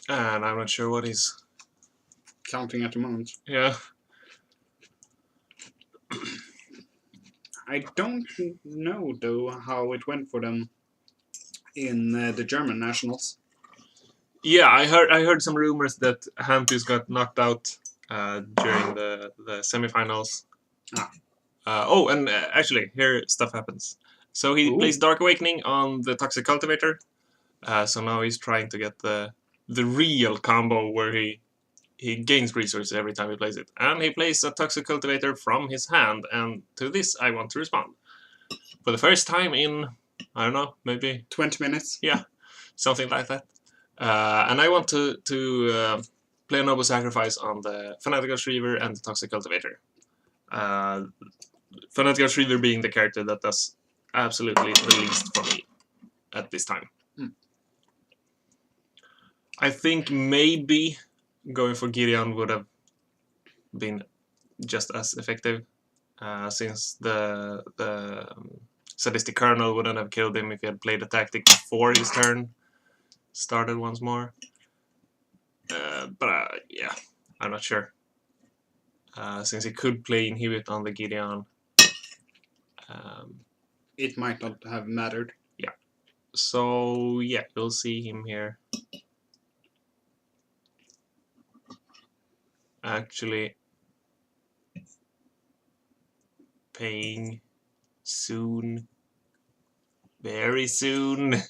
And I'm not sure what he's counting at the moment. Yeah. I don't know, though, how it went for them in the German nationals. Yeah, I heard some rumors that Hampus got knocked out during the semifinals. And actually, here stuff happens. So he plays Dark Awakening on the Toxic Cultivator. So now he's trying to get the real combo where he gains resources every time he plays it. And he plays a Toxic Cultivator from his hand, and to this I want to respond. For the first time in, I don't know, maybe 20 minutes? Yeah, something like that. And I want to play a Noble Sacrifice on the Fanatical Shriver and the Toxic Cultivator. Fanatical Shriver being the character that does absolutely the least for me at this time. I think maybe going for Gideon would have been just as effective, since the Sadistic Colonel wouldn't have killed him if he had played a tactic before his turn started once more. But yeah, I'm not sure. Since he could play Inhibit on the Gideon. It might not have mattered. Yeah. So yeah, you'll see him here. Actually paying soon. Very soon.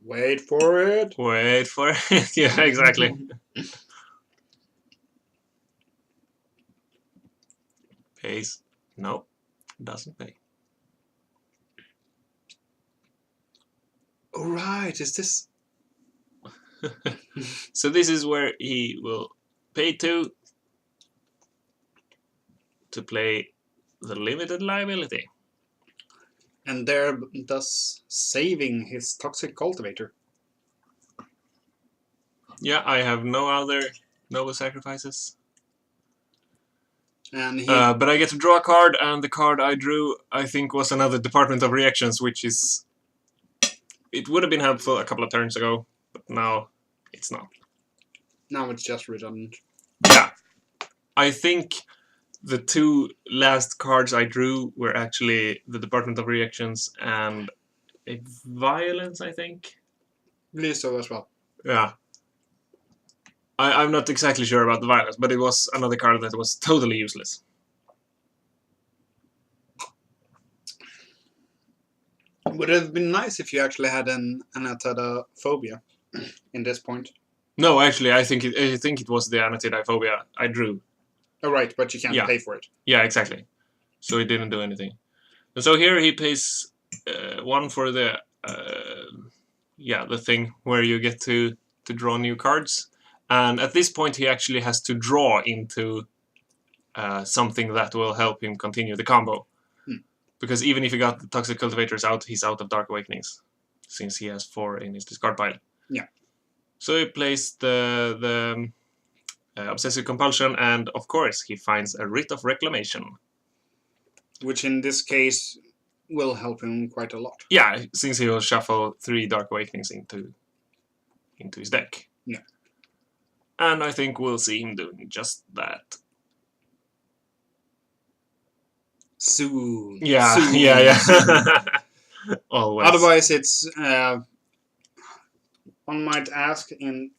Wait for it. Wait for it. Yeah, exactly. Pays. No, doesn't pay. All right, is this... So this is where he will pay 2 to play the limited liability. And there, thus saving his toxic cultivator. Yeah, I have no other noble sacrifices. And he, but I get to draw a card, and the card I drew, I think, was another Department of Reactions, which is... It would have been helpful a couple of turns ago, but now it's not. now it's just redundant. Yeah. I think the two last cards I drew were actually the Department of Reactions and a Violence, I think. I believe so as well. Yeah. I'm not exactly sure about the Violence, but it was another card that was totally useless. Would it have been nice if you actually had an Anatidaphobia in this point? No, actually, I think it was the Anatidaphobia I drew. Oh, right, but you can't pay for it. Yeah, exactly. So it didn't do anything. And so here he pays 1 for the the thing where you get to draw new cards. And at this point he actually has to draw into something that will help him continue the combo. Because even if he got the Toxic Cultivators out, he's out of Dark Awakenings, since he has 4 in his discard pile. Yeah. So he plays the Obsessive Compulsion, and of course he finds a Writ of Reclamation. Which in this case will help him quite a lot. Yeah, since he will shuffle 3 Dark Awakenings into his deck. Yeah. And I think we'll see him doing just that. Soon. Yeah, Soon. yeah. Always. Otherwise, it's one might ask in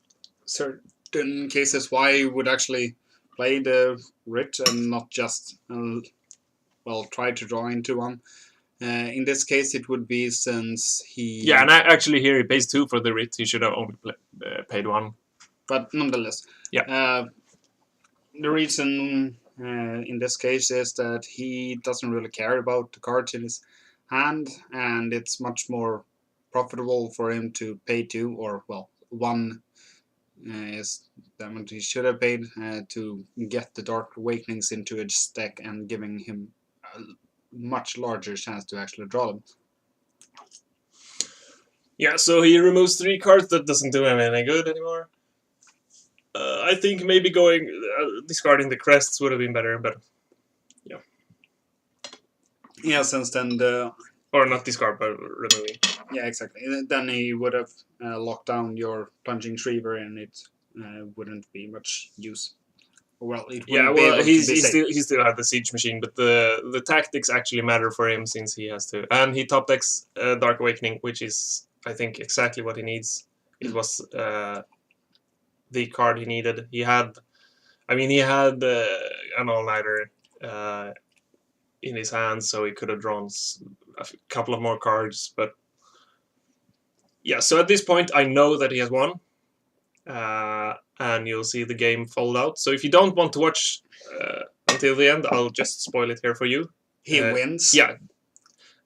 certain cases why you would actually play the Writ and not just try to draw into one. In this case, it would be since he... Yeah, and actually here he pays 2 for the Writ. He should have only paid 1. But nonetheless, yeah. The reason in this case is that he doesn't really care about the cards in his hand, and it's much more profitable for him to pay 2, or 1 is what he should have paid to get the Dark Awakenings into his deck and giving him a much larger chance to actually draw them. Yeah, so he removes 3 cards. That doesn't do him any good anymore. I think maybe going discarding the crests would have been better, but yeah. Yeah, since then or not discard, but removing. Yeah, exactly. Then he would have locked down your Plunging Shriver, and it wouldn't be much use. Well, it wouldn't be able to be safe. He still had the Siege Machine, but the tactics actually matter for him since he has to. And he top decks Dark Awakening, which is, I think, exactly what he needs. It was the card he needed. He had an all-nighter in his hands, so he could have drawn a couple of more cards, but yeah, so at this point I know that he has won, and you'll see the game fold out. So if you don't want to watch until the end, I'll just spoil it here for you. He wins. Yeah.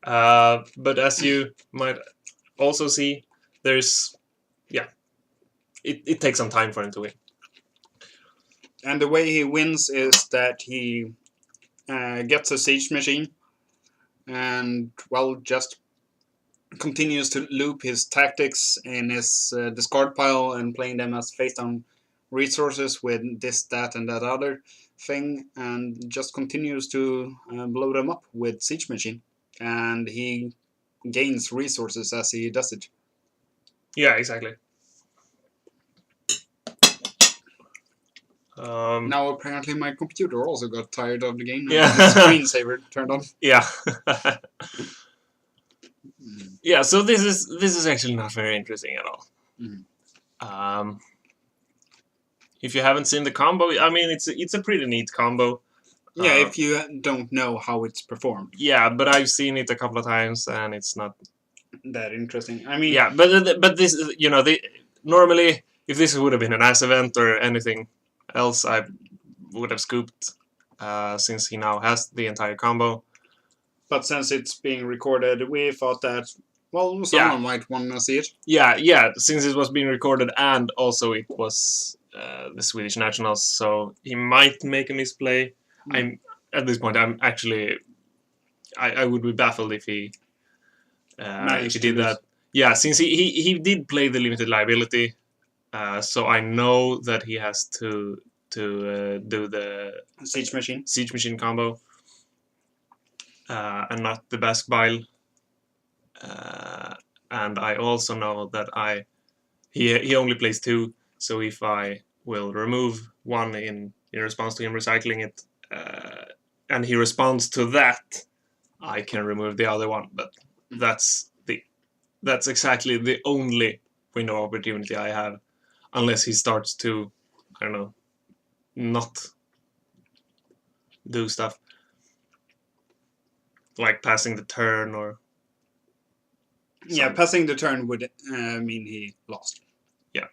But as you might also see, there's... It takes some time for him to win. And the way he wins is that he gets a Siege Machine and, just continues to loop his tactics in his discard pile and playing them as face-down resources with this, that, and that other thing, and just continues to blow them up with Siege Machine. And he gains resources as he does it. Yeah, exactly. Now apparently my computer also got tired of the game. Yeah. The screensaver turned on. Yeah. Yeah. So this is actually not very interesting at all. Mm. If you haven't seen the combo, I mean, it's a pretty neat combo. Yeah, if you don't know how it's performed. Yeah, but I've seen it a couple of times, and it's not that interesting. I mean, yeah, but this, normally if this would have been an ass event or anything else, I would have scooped, since he now has the entire combo. But since it's being recorded, we thought that, someone might want to see it. Yeah, since it was being recorded and also it was the Swedish Nationals, so he might make a misplay. at this point, I'm actually I would be baffled if he did that. Yeah, since he did play the limited liability, so I know that he has to do the Siege Machine combo, and not the Basque Bile. And I also know that he only plays 2, so if I will remove 1 in response to him recycling it, and he responds to that, I can remove the other one. But that's exactly the only window of opportunity I have, unless he starts to, I don't know, not do stuff like passing the turn or. Yeah, passing the turn would mean he lost. Yeah.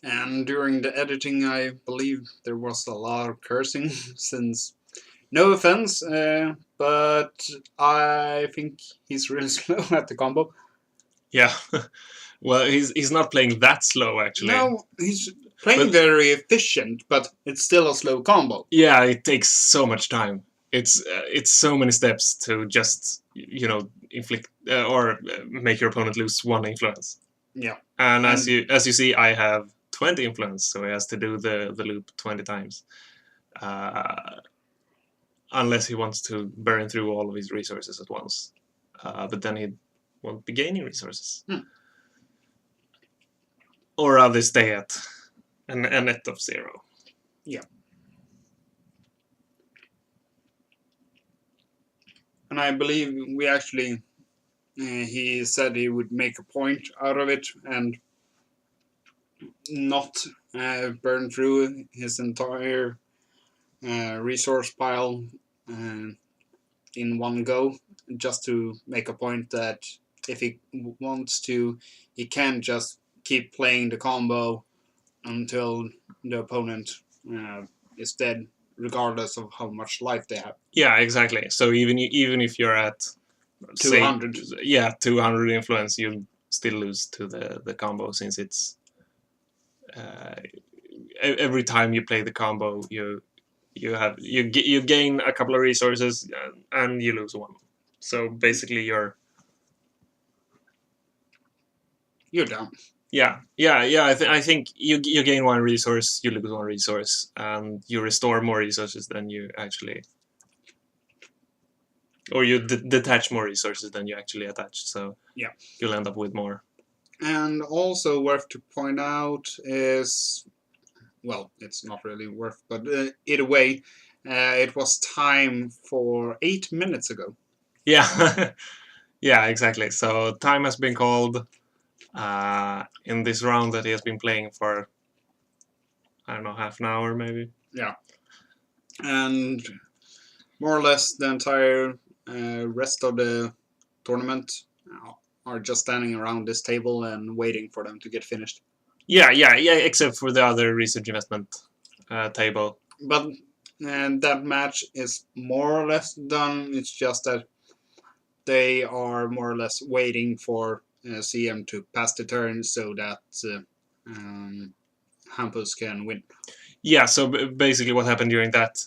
And during the editing, I believe there was a lot of cursing, since, no offense, but I think he's really slow at the combo. Yeah. Well, he's not playing that slow, actually. No, he's playing very efficient, but it's still a slow combo. Yeah, it takes so much time. It's so many steps to just, inflict or make your opponent lose 1 influence. Yeah. And as you see, I have 20 influence, so he has to do the loop 20 times. Unless he wants to burn through all of his resources at once. But then he won't be gaining resources. Or rather stay at a net of 0. Yeah. And I believe we actually, he said he would make a point out of it and not burn through his entire resource pile in one go, just to make a point that if he wants to, he can just keep playing the combo until the opponent is dead, regardless of how much life they have. Yeah, exactly. So even if you're at 200, 200 influence, you still lose to the combo, since it's every time you play the combo, you gain a couple of resources and you lose 1. So basically, you're down. Yeah. I think you gain 1 resource, you lose 1 resource, and you restore more resources than you actually, or you detach more resources than you actually attach. So yeah, you'll end up with more. And also worth to point out is, well, it's not really worth, but either way, it was time for 8 minutes ago. Yeah, yeah, exactly. So time has been called in this round that he has been playing for, I don't know, half an hour maybe. Yeah. And more or less the entire rest of the tournament are just standing around this table and waiting for them to get finished. Yeah, except for the other research investment table. But that match is more or less done. It's just that they are more or less waiting for CM to pass the turn so that Hampus can win. Yeah, so basically what happened during that,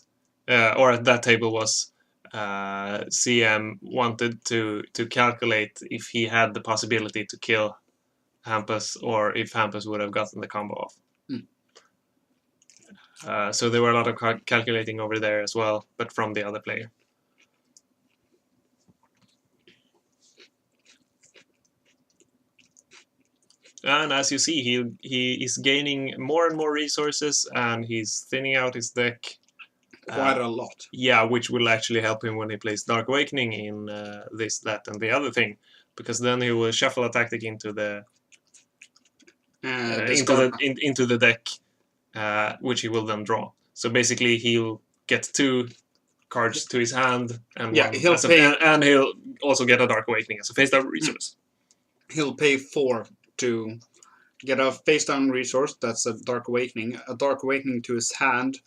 or at that table, was CM wanted to calculate if he had the possibility to kill Hampus, or if Hampus would have gotten the combo off. So there were a lot of calculating over there as well, but from the other player. And as you see, he is gaining more and more resources, and he's thinning out his deck. Quite a lot. Yeah, which will actually help him when he plays Dark Awakening in this, that, and the other thing, because then he will shuffle a tactic into the into the deck, which he will then draw. So basically, he'll get 2 cards to his hand, and and he'll also get a Dark Awakening as a face-down resource. He'll pay 4 to get a face-down resource. That's a Dark Awakening to his hand,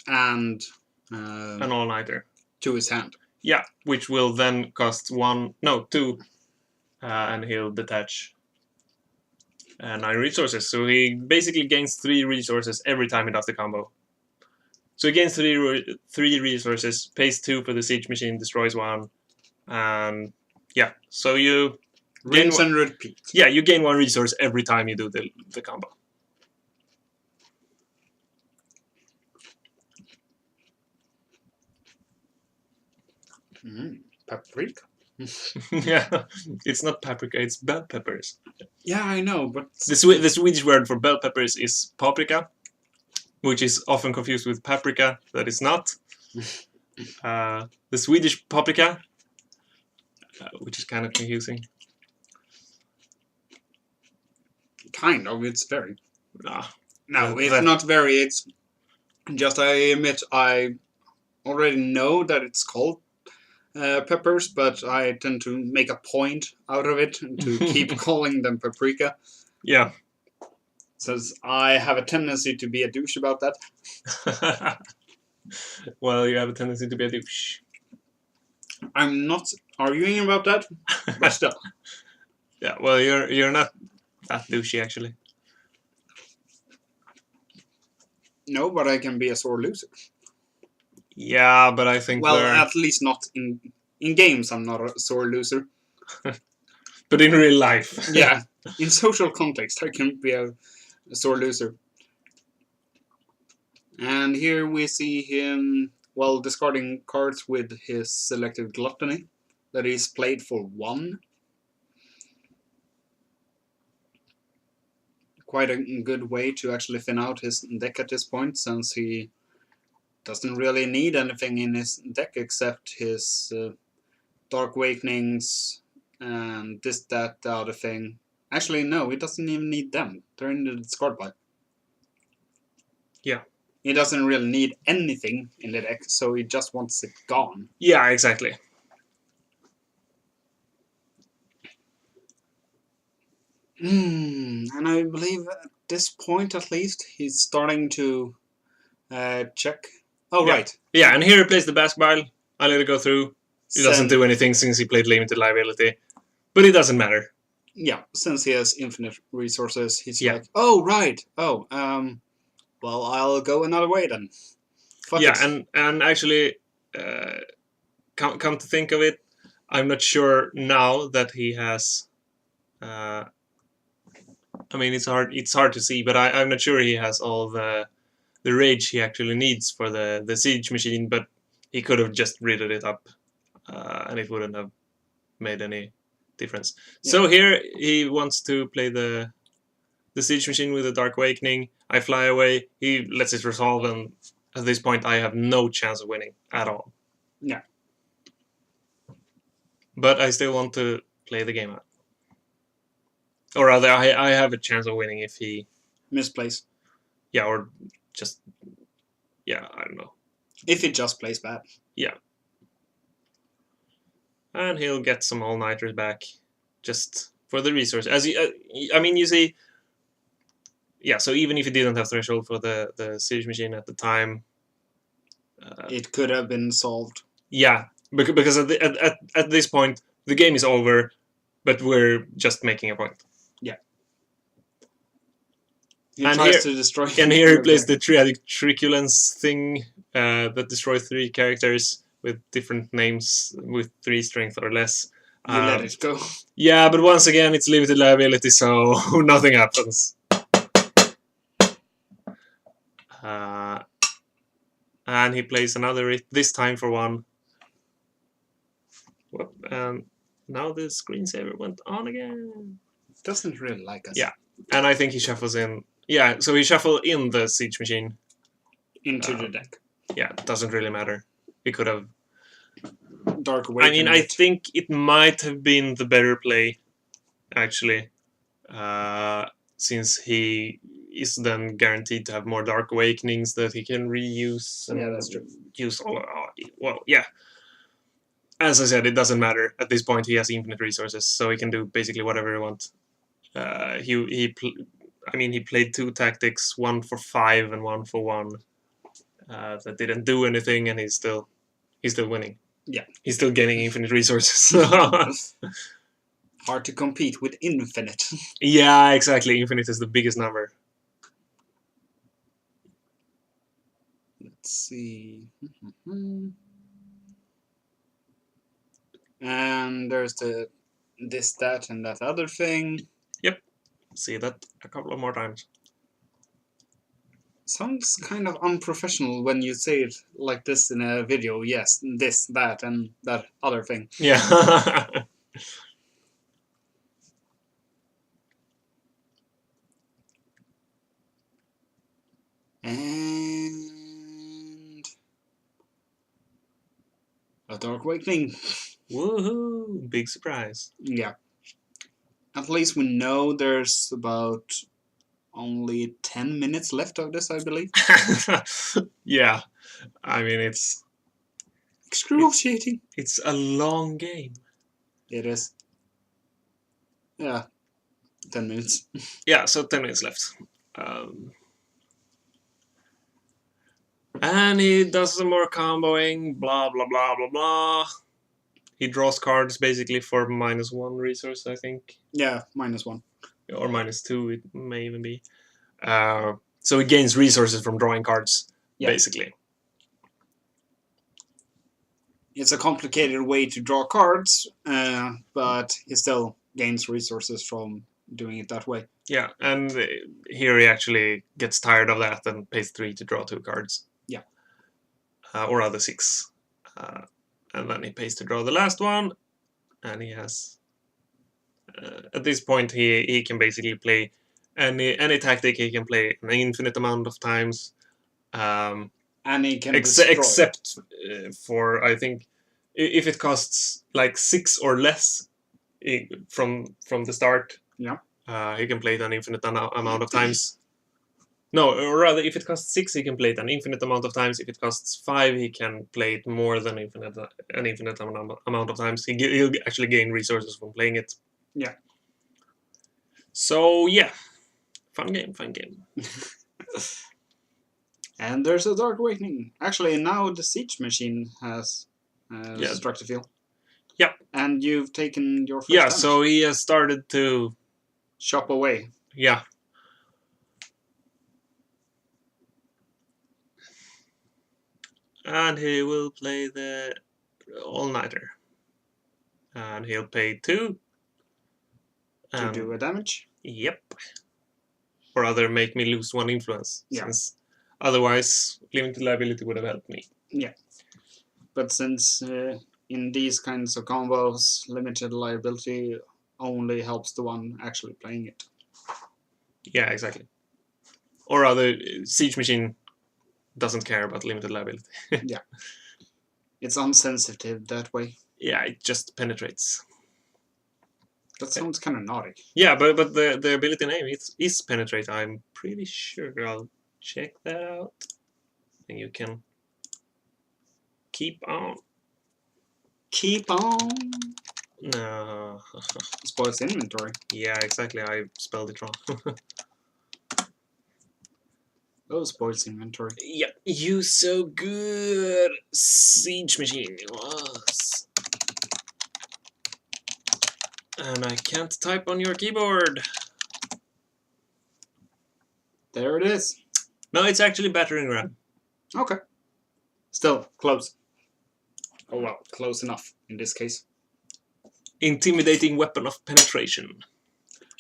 and an all-nighter to his hand. Yeah, which will then cost 2, and he'll detach 9 resources. So he basically gains 3 resources every time he does the combo. So he gains 3 resources, pays 2 for the siege machine, destroys 1, and yeah. So you rinse and repeat. Yeah, you gain 1 resource every time you do the combo. Paprika. Yeah, it's not paprika, it's bell peppers. Yeah, I know, but The Swedish word for bell peppers is paprika, which is often confused with paprika. That is not. The Swedish paprika, which is kind of confusing. kind of. It's very. Ah, No, it's that- not very. It's just. I admit I already know that it's called peppers, but I tend to make a point out of it to keep calling them paprika. Yeah. Since I have a tendency to be a douche about that. Well, you have a tendency to be a douche. I'm not arguing about that, but still. Yeah, well, you're not that douchey, actually. No, but I can be a sore loser. Yeah, but I think Well, at least not in games. I'm not a sore loser. But in real life. Yeah, in social context, I can be a sore loser. And here we see him, well, discarding cards with his selected gluttony that he's played for 1. Quite a good way to actually thin out his deck at this point, since he doesn't really need anything in his deck except his Dark Awakenings and this, that, the other thing. Actually, no, he doesn't even need them. They're in the discard pile. Yeah. He doesn't really need anything in the deck, so he just wants it gone. Yeah, exactly. And I believe at this point, at least, he's starting to check. Oh, Yeah. right. Yeah, and here he plays the basketball. I let it go through. He doesn't Sen- do anything since he played limited liability. But it doesn't matter. Yeah, since he has infinite resources, he's Yeah. like, oh, right. Oh, well, I'll go another way then. Fuck Yeah, it. and actually, come to think of it, I'm not sure now that he has. I mean, it's hard to see, but I'm not sure he has all the rage he actually needs for the siege machine. But he could have just ridded it up, and it wouldn't have made any difference. Yeah. So here he wants to play the siege machine with a Dark Awakening. I fly away. He lets it resolve, and at this point, I have no chance of winning at all. Yeah. But I still want to play the game out. Or rather, I have a chance of winning if he... Misplays. Yeah, or just... Yeah, I don't know. If he just plays bad. Yeah. And he'll get some all-nighters back. Just for the resource. I mean, you see... Yeah, so even if he didn't have threshold for the siege machine at the time... It could have been solved. Yeah, because at this point, the game is over, but we're just making a point. Yeah. He And tries here- to destroy. And here he plays the Triadic Triculence thing that destroys 3 characters with different names with 3 strength or less. You let it go. Yeah, but once again, it's limited liability, so nothing happens. And he plays another, this time for 1. Whoop, and now the screensaver went on again. Doesn't really like us. Yeah. And I think he shuffles in. Yeah, so he shuffled in the siege machine. Into the deck. Yeah, it doesn't really matter. He could have. Dark Awakening. I mean, I think it might have been the better play, actually, since he is then guaranteed to have more Dark Awakenings that he can reuse. And Yeah, that's true. Use all. Well, yeah. As I said, it doesn't matter. At this point, he has infinite resources, so he can do basically whatever he wants. He played 2 tactics, 1 for 5 and 1 for 1. That didn't do anything, and he's still winning. Yeah. He's still gaining infinite resources. Hard to compete with infinite. Yeah, exactly. Infinite is the biggest number. Let's see. And there's this, that, and that other thing. Yep. See that a couple of more times. Sounds kind of unprofessional when you say it like this in a video. Yes, this, that, and that other thing. Yeah. And a Dark Awakening. Woohoo! Big surprise. Yeah. At least we know there's about only 10 minutes left of this, I believe. Yeah. I mean, it's Excruciating. it's a long game. It is. Yeah. 10 minutes. Yeah, so 10 minutes left. And he does some more comboing, blah, blah, blah, blah, blah. He draws cards basically for -1 resource, I think. Yeah, -1. Or -2, it may even be. So he gains resources from drawing cards, basically. It's a complicated way to draw cards, but he still gains resources from doing it that way. Yeah, and here he actually gets tired of that and pays 3 to draw 2 cards. Yeah. Or other 6. And then he pays to draw the last one, and he has... at this point, he can basically play any tactic. He can play an infinite amount of times. And he can except for, I think, if it costs like 6 or less from the start. Yeah. He can play it an infinite amount of times. No, or rather, if it costs 6, he can play it an infinite amount of times. If it costs 5, he can play it more than an infinite amount of times. He'll actually gain resources from playing it. Yeah. So, yeah. Fun game, fun game. And there's a Dark Awakening. Actually, now the Siege Machine has Destructive Field. Yep. And you've taken your first Yeah, damage. so he has started to... Chop away. Yeah. And he will play the All-Nighter. And he'll pay 2. To do a damage? Yep. Or rather, make me lose 1 influence. Yeah. Since otherwise, limited liability would have helped me. Yeah. But since in these kinds of combos, limited liability only helps the one actually playing it. Yeah, exactly. Or rather, Siege Machine doesn't care about limited liability. Yeah. It's unsensitive that way. Yeah, it just penetrates. That sounds kind of naughty. Yeah, but the ability name is Penetrate. I'm pretty sure. I'll check that out. And you can keep on. Keep on. No. Spoils inventory. Yeah, exactly. I spelled it wrong. Oh, spoils inventory. Yeah, you so good. Siege Machine it was. And I can't type on your keyboard. There it is. No, it's actually battering ram. Okay. Still, close. Oh well, close enough in this case. Intimidating weapon of penetration.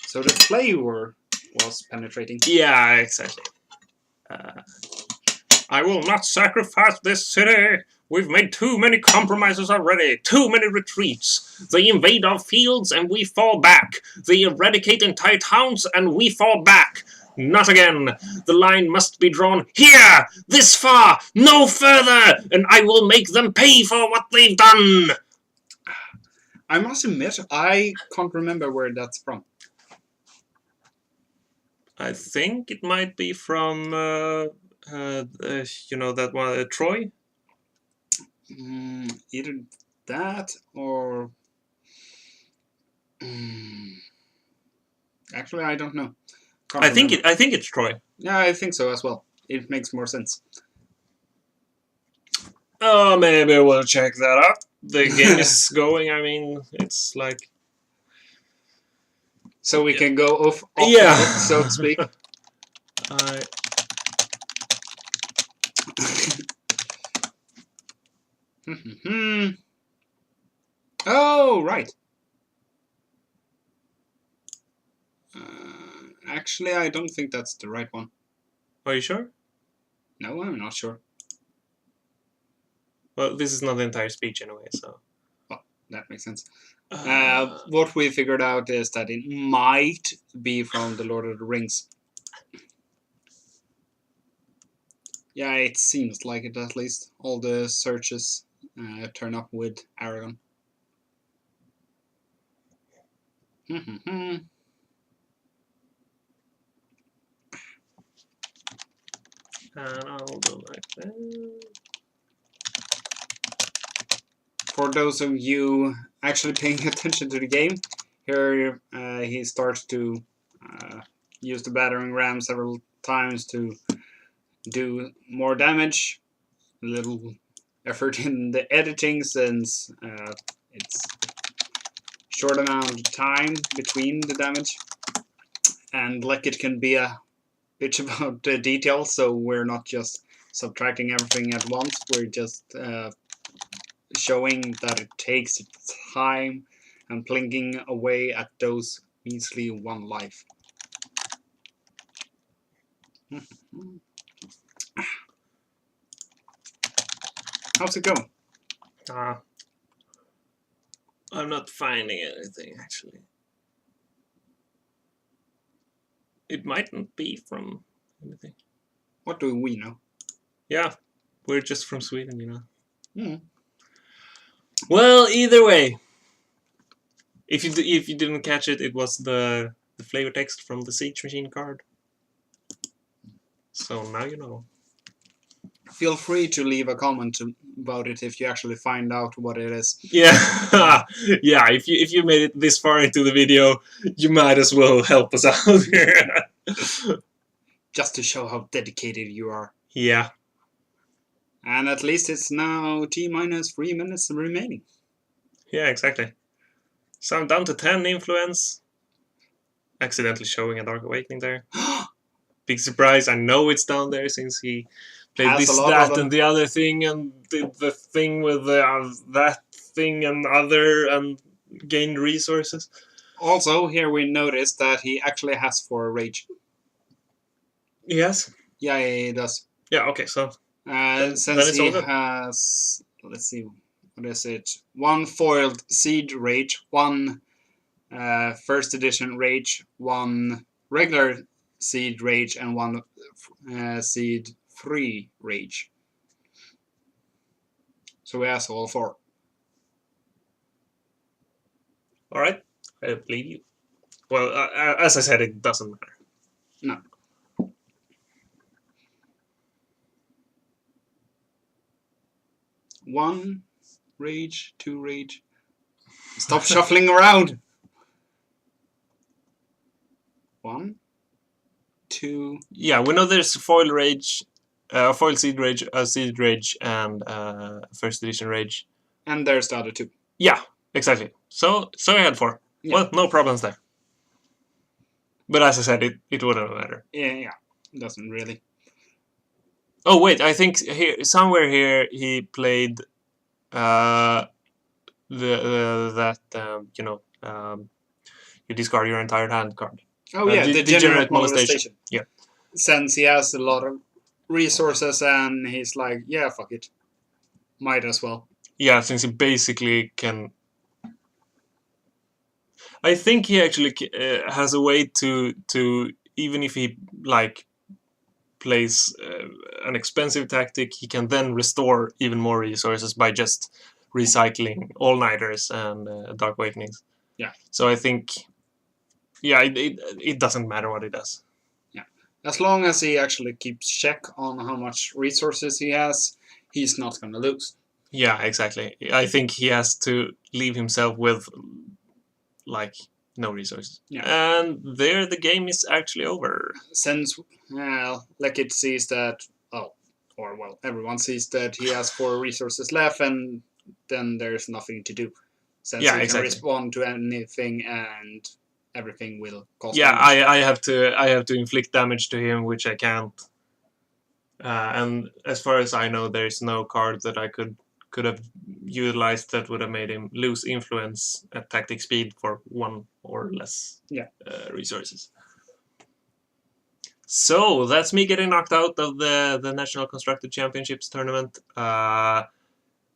So the flavor was penetrating. Yeah, exactly. I will not sacrifice this city. We've made too many compromises already. Too many retreats. They invade our fields and we fall back. They eradicate entire towns and we fall back. Not again. The line must be drawn here, this far, no further, and I will make them pay for what they've done. I must admit, I can't remember where that's from. I think it might be from, you know, that one, Troy? Either that or... Actually, I don't know. I think it's Troy. Yeah, I think so as well. It makes more sense. Oh, maybe we'll check that out. the game is going. I mean, it's like so we can go off yeah, it, so to speak. Oh, right. Actually, I don't think that's the right one. Are you sure? No, I'm not sure. Well, this is not the entire speech anyway, so. Well, that makes sense. What we figured out is that it might be from the Lord of the Rings. Yeah, it seems like it at least. All the searches turn up with Aragon. And I'll go like that. For those of you actually paying attention to the game, here he starts to use the battering ram several times to do more damage. A little effort in the editing since it's short amount of time between the damage, and Lekkit can be a bitch about the details, so we're not just subtracting everything at once, we're just showing that it takes time and plinking away at those measly one life. How's it going? I'm not finding anything actually. It mightn't be from anything. What do we know? Yeah, we're just from Sweden, you know. Mm. Well, either way, if you didn't catch it, it was the flavor text from the Siege Machine card. So now you know. Feel free to leave a comment about it if you actually find out what it is. Yeah, yeah. If you made it this far into the video, you might as well help us out here. Just to show how dedicated you are. Yeah. And at least it's now T-minus 3 minutes remaining. Yeah, exactly. So I'm down to 10 influence. Accidentally showing a Dark Awakening there. Big surprise. I know it's down there since he played this, that, and the other thing, and did the thing with that thing and other, and gained resources. Also, here we notice that he actually has 4 rage. Yes? Yeah, he does. Yeah, okay, so... since he has... Let's see, what is it? 1 foiled Seed Rage, 1 first edition Rage, 1 regular Seed Rage, and 1 Seed Free Rage. So he has all 4. Alright, I believe you. Well, as I said, it doesn't matter. No. One rage, 2 rage. Stop shuffling around. 1, 2. Yeah, we know there's foil rage, foil seed rage, seed rage, and first edition rage. And there's the other 2. Yeah, exactly. So I had 4. Yeah. Well, no problems there. But as I said, it wouldn't matter. Yeah, it doesn't really. Oh wait, I think here somewhere here he played that you know, you discard your entire hand card. Oh yeah, the degenerate molestation. Yeah. Since he has a lot of resources and he's like, yeah, fuck it, might as well. Yeah, since he basically can. I think he actually has a way to even if he like plays an expensive tactic, he can then restore even more resources by just recycling all-nighters and Dark Awakenings. Yeah. So I think, yeah, it doesn't matter what he does. Yeah. As long as he actually keeps check on how much resources he has, he's not going to lose. Yeah, exactly. I think he has to leave himself with, like, no resources. Yeah. And there the game is actually over. Since Lekkit sees that, everyone sees that he has 4 resources left, and then there's nothing to do. Since Yeah, you exactly. can respond to anything and everything will cost Yeah, damage. I have to inflict damage to him, which I can't. And as far as I know, there is no card that I could have utilized that would have made him lose influence at tactic speed for 1 or less resources. So that's me getting knocked out of the National Constructed Championships tournament. The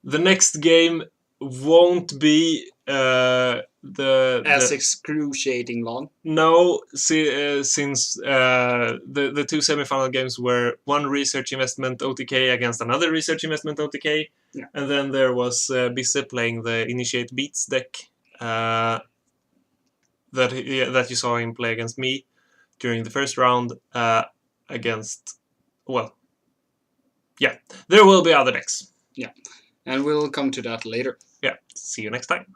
next game won't be As excruciating long. No, since the two semifinal games were one research investment OTK against another research investment OTK, and then there was Bisse playing the Initiate Beats deck that you saw him play against me during the first round against, well, yeah, there will be other decks. Yeah, and we'll come to that later. Yeah, see you next time.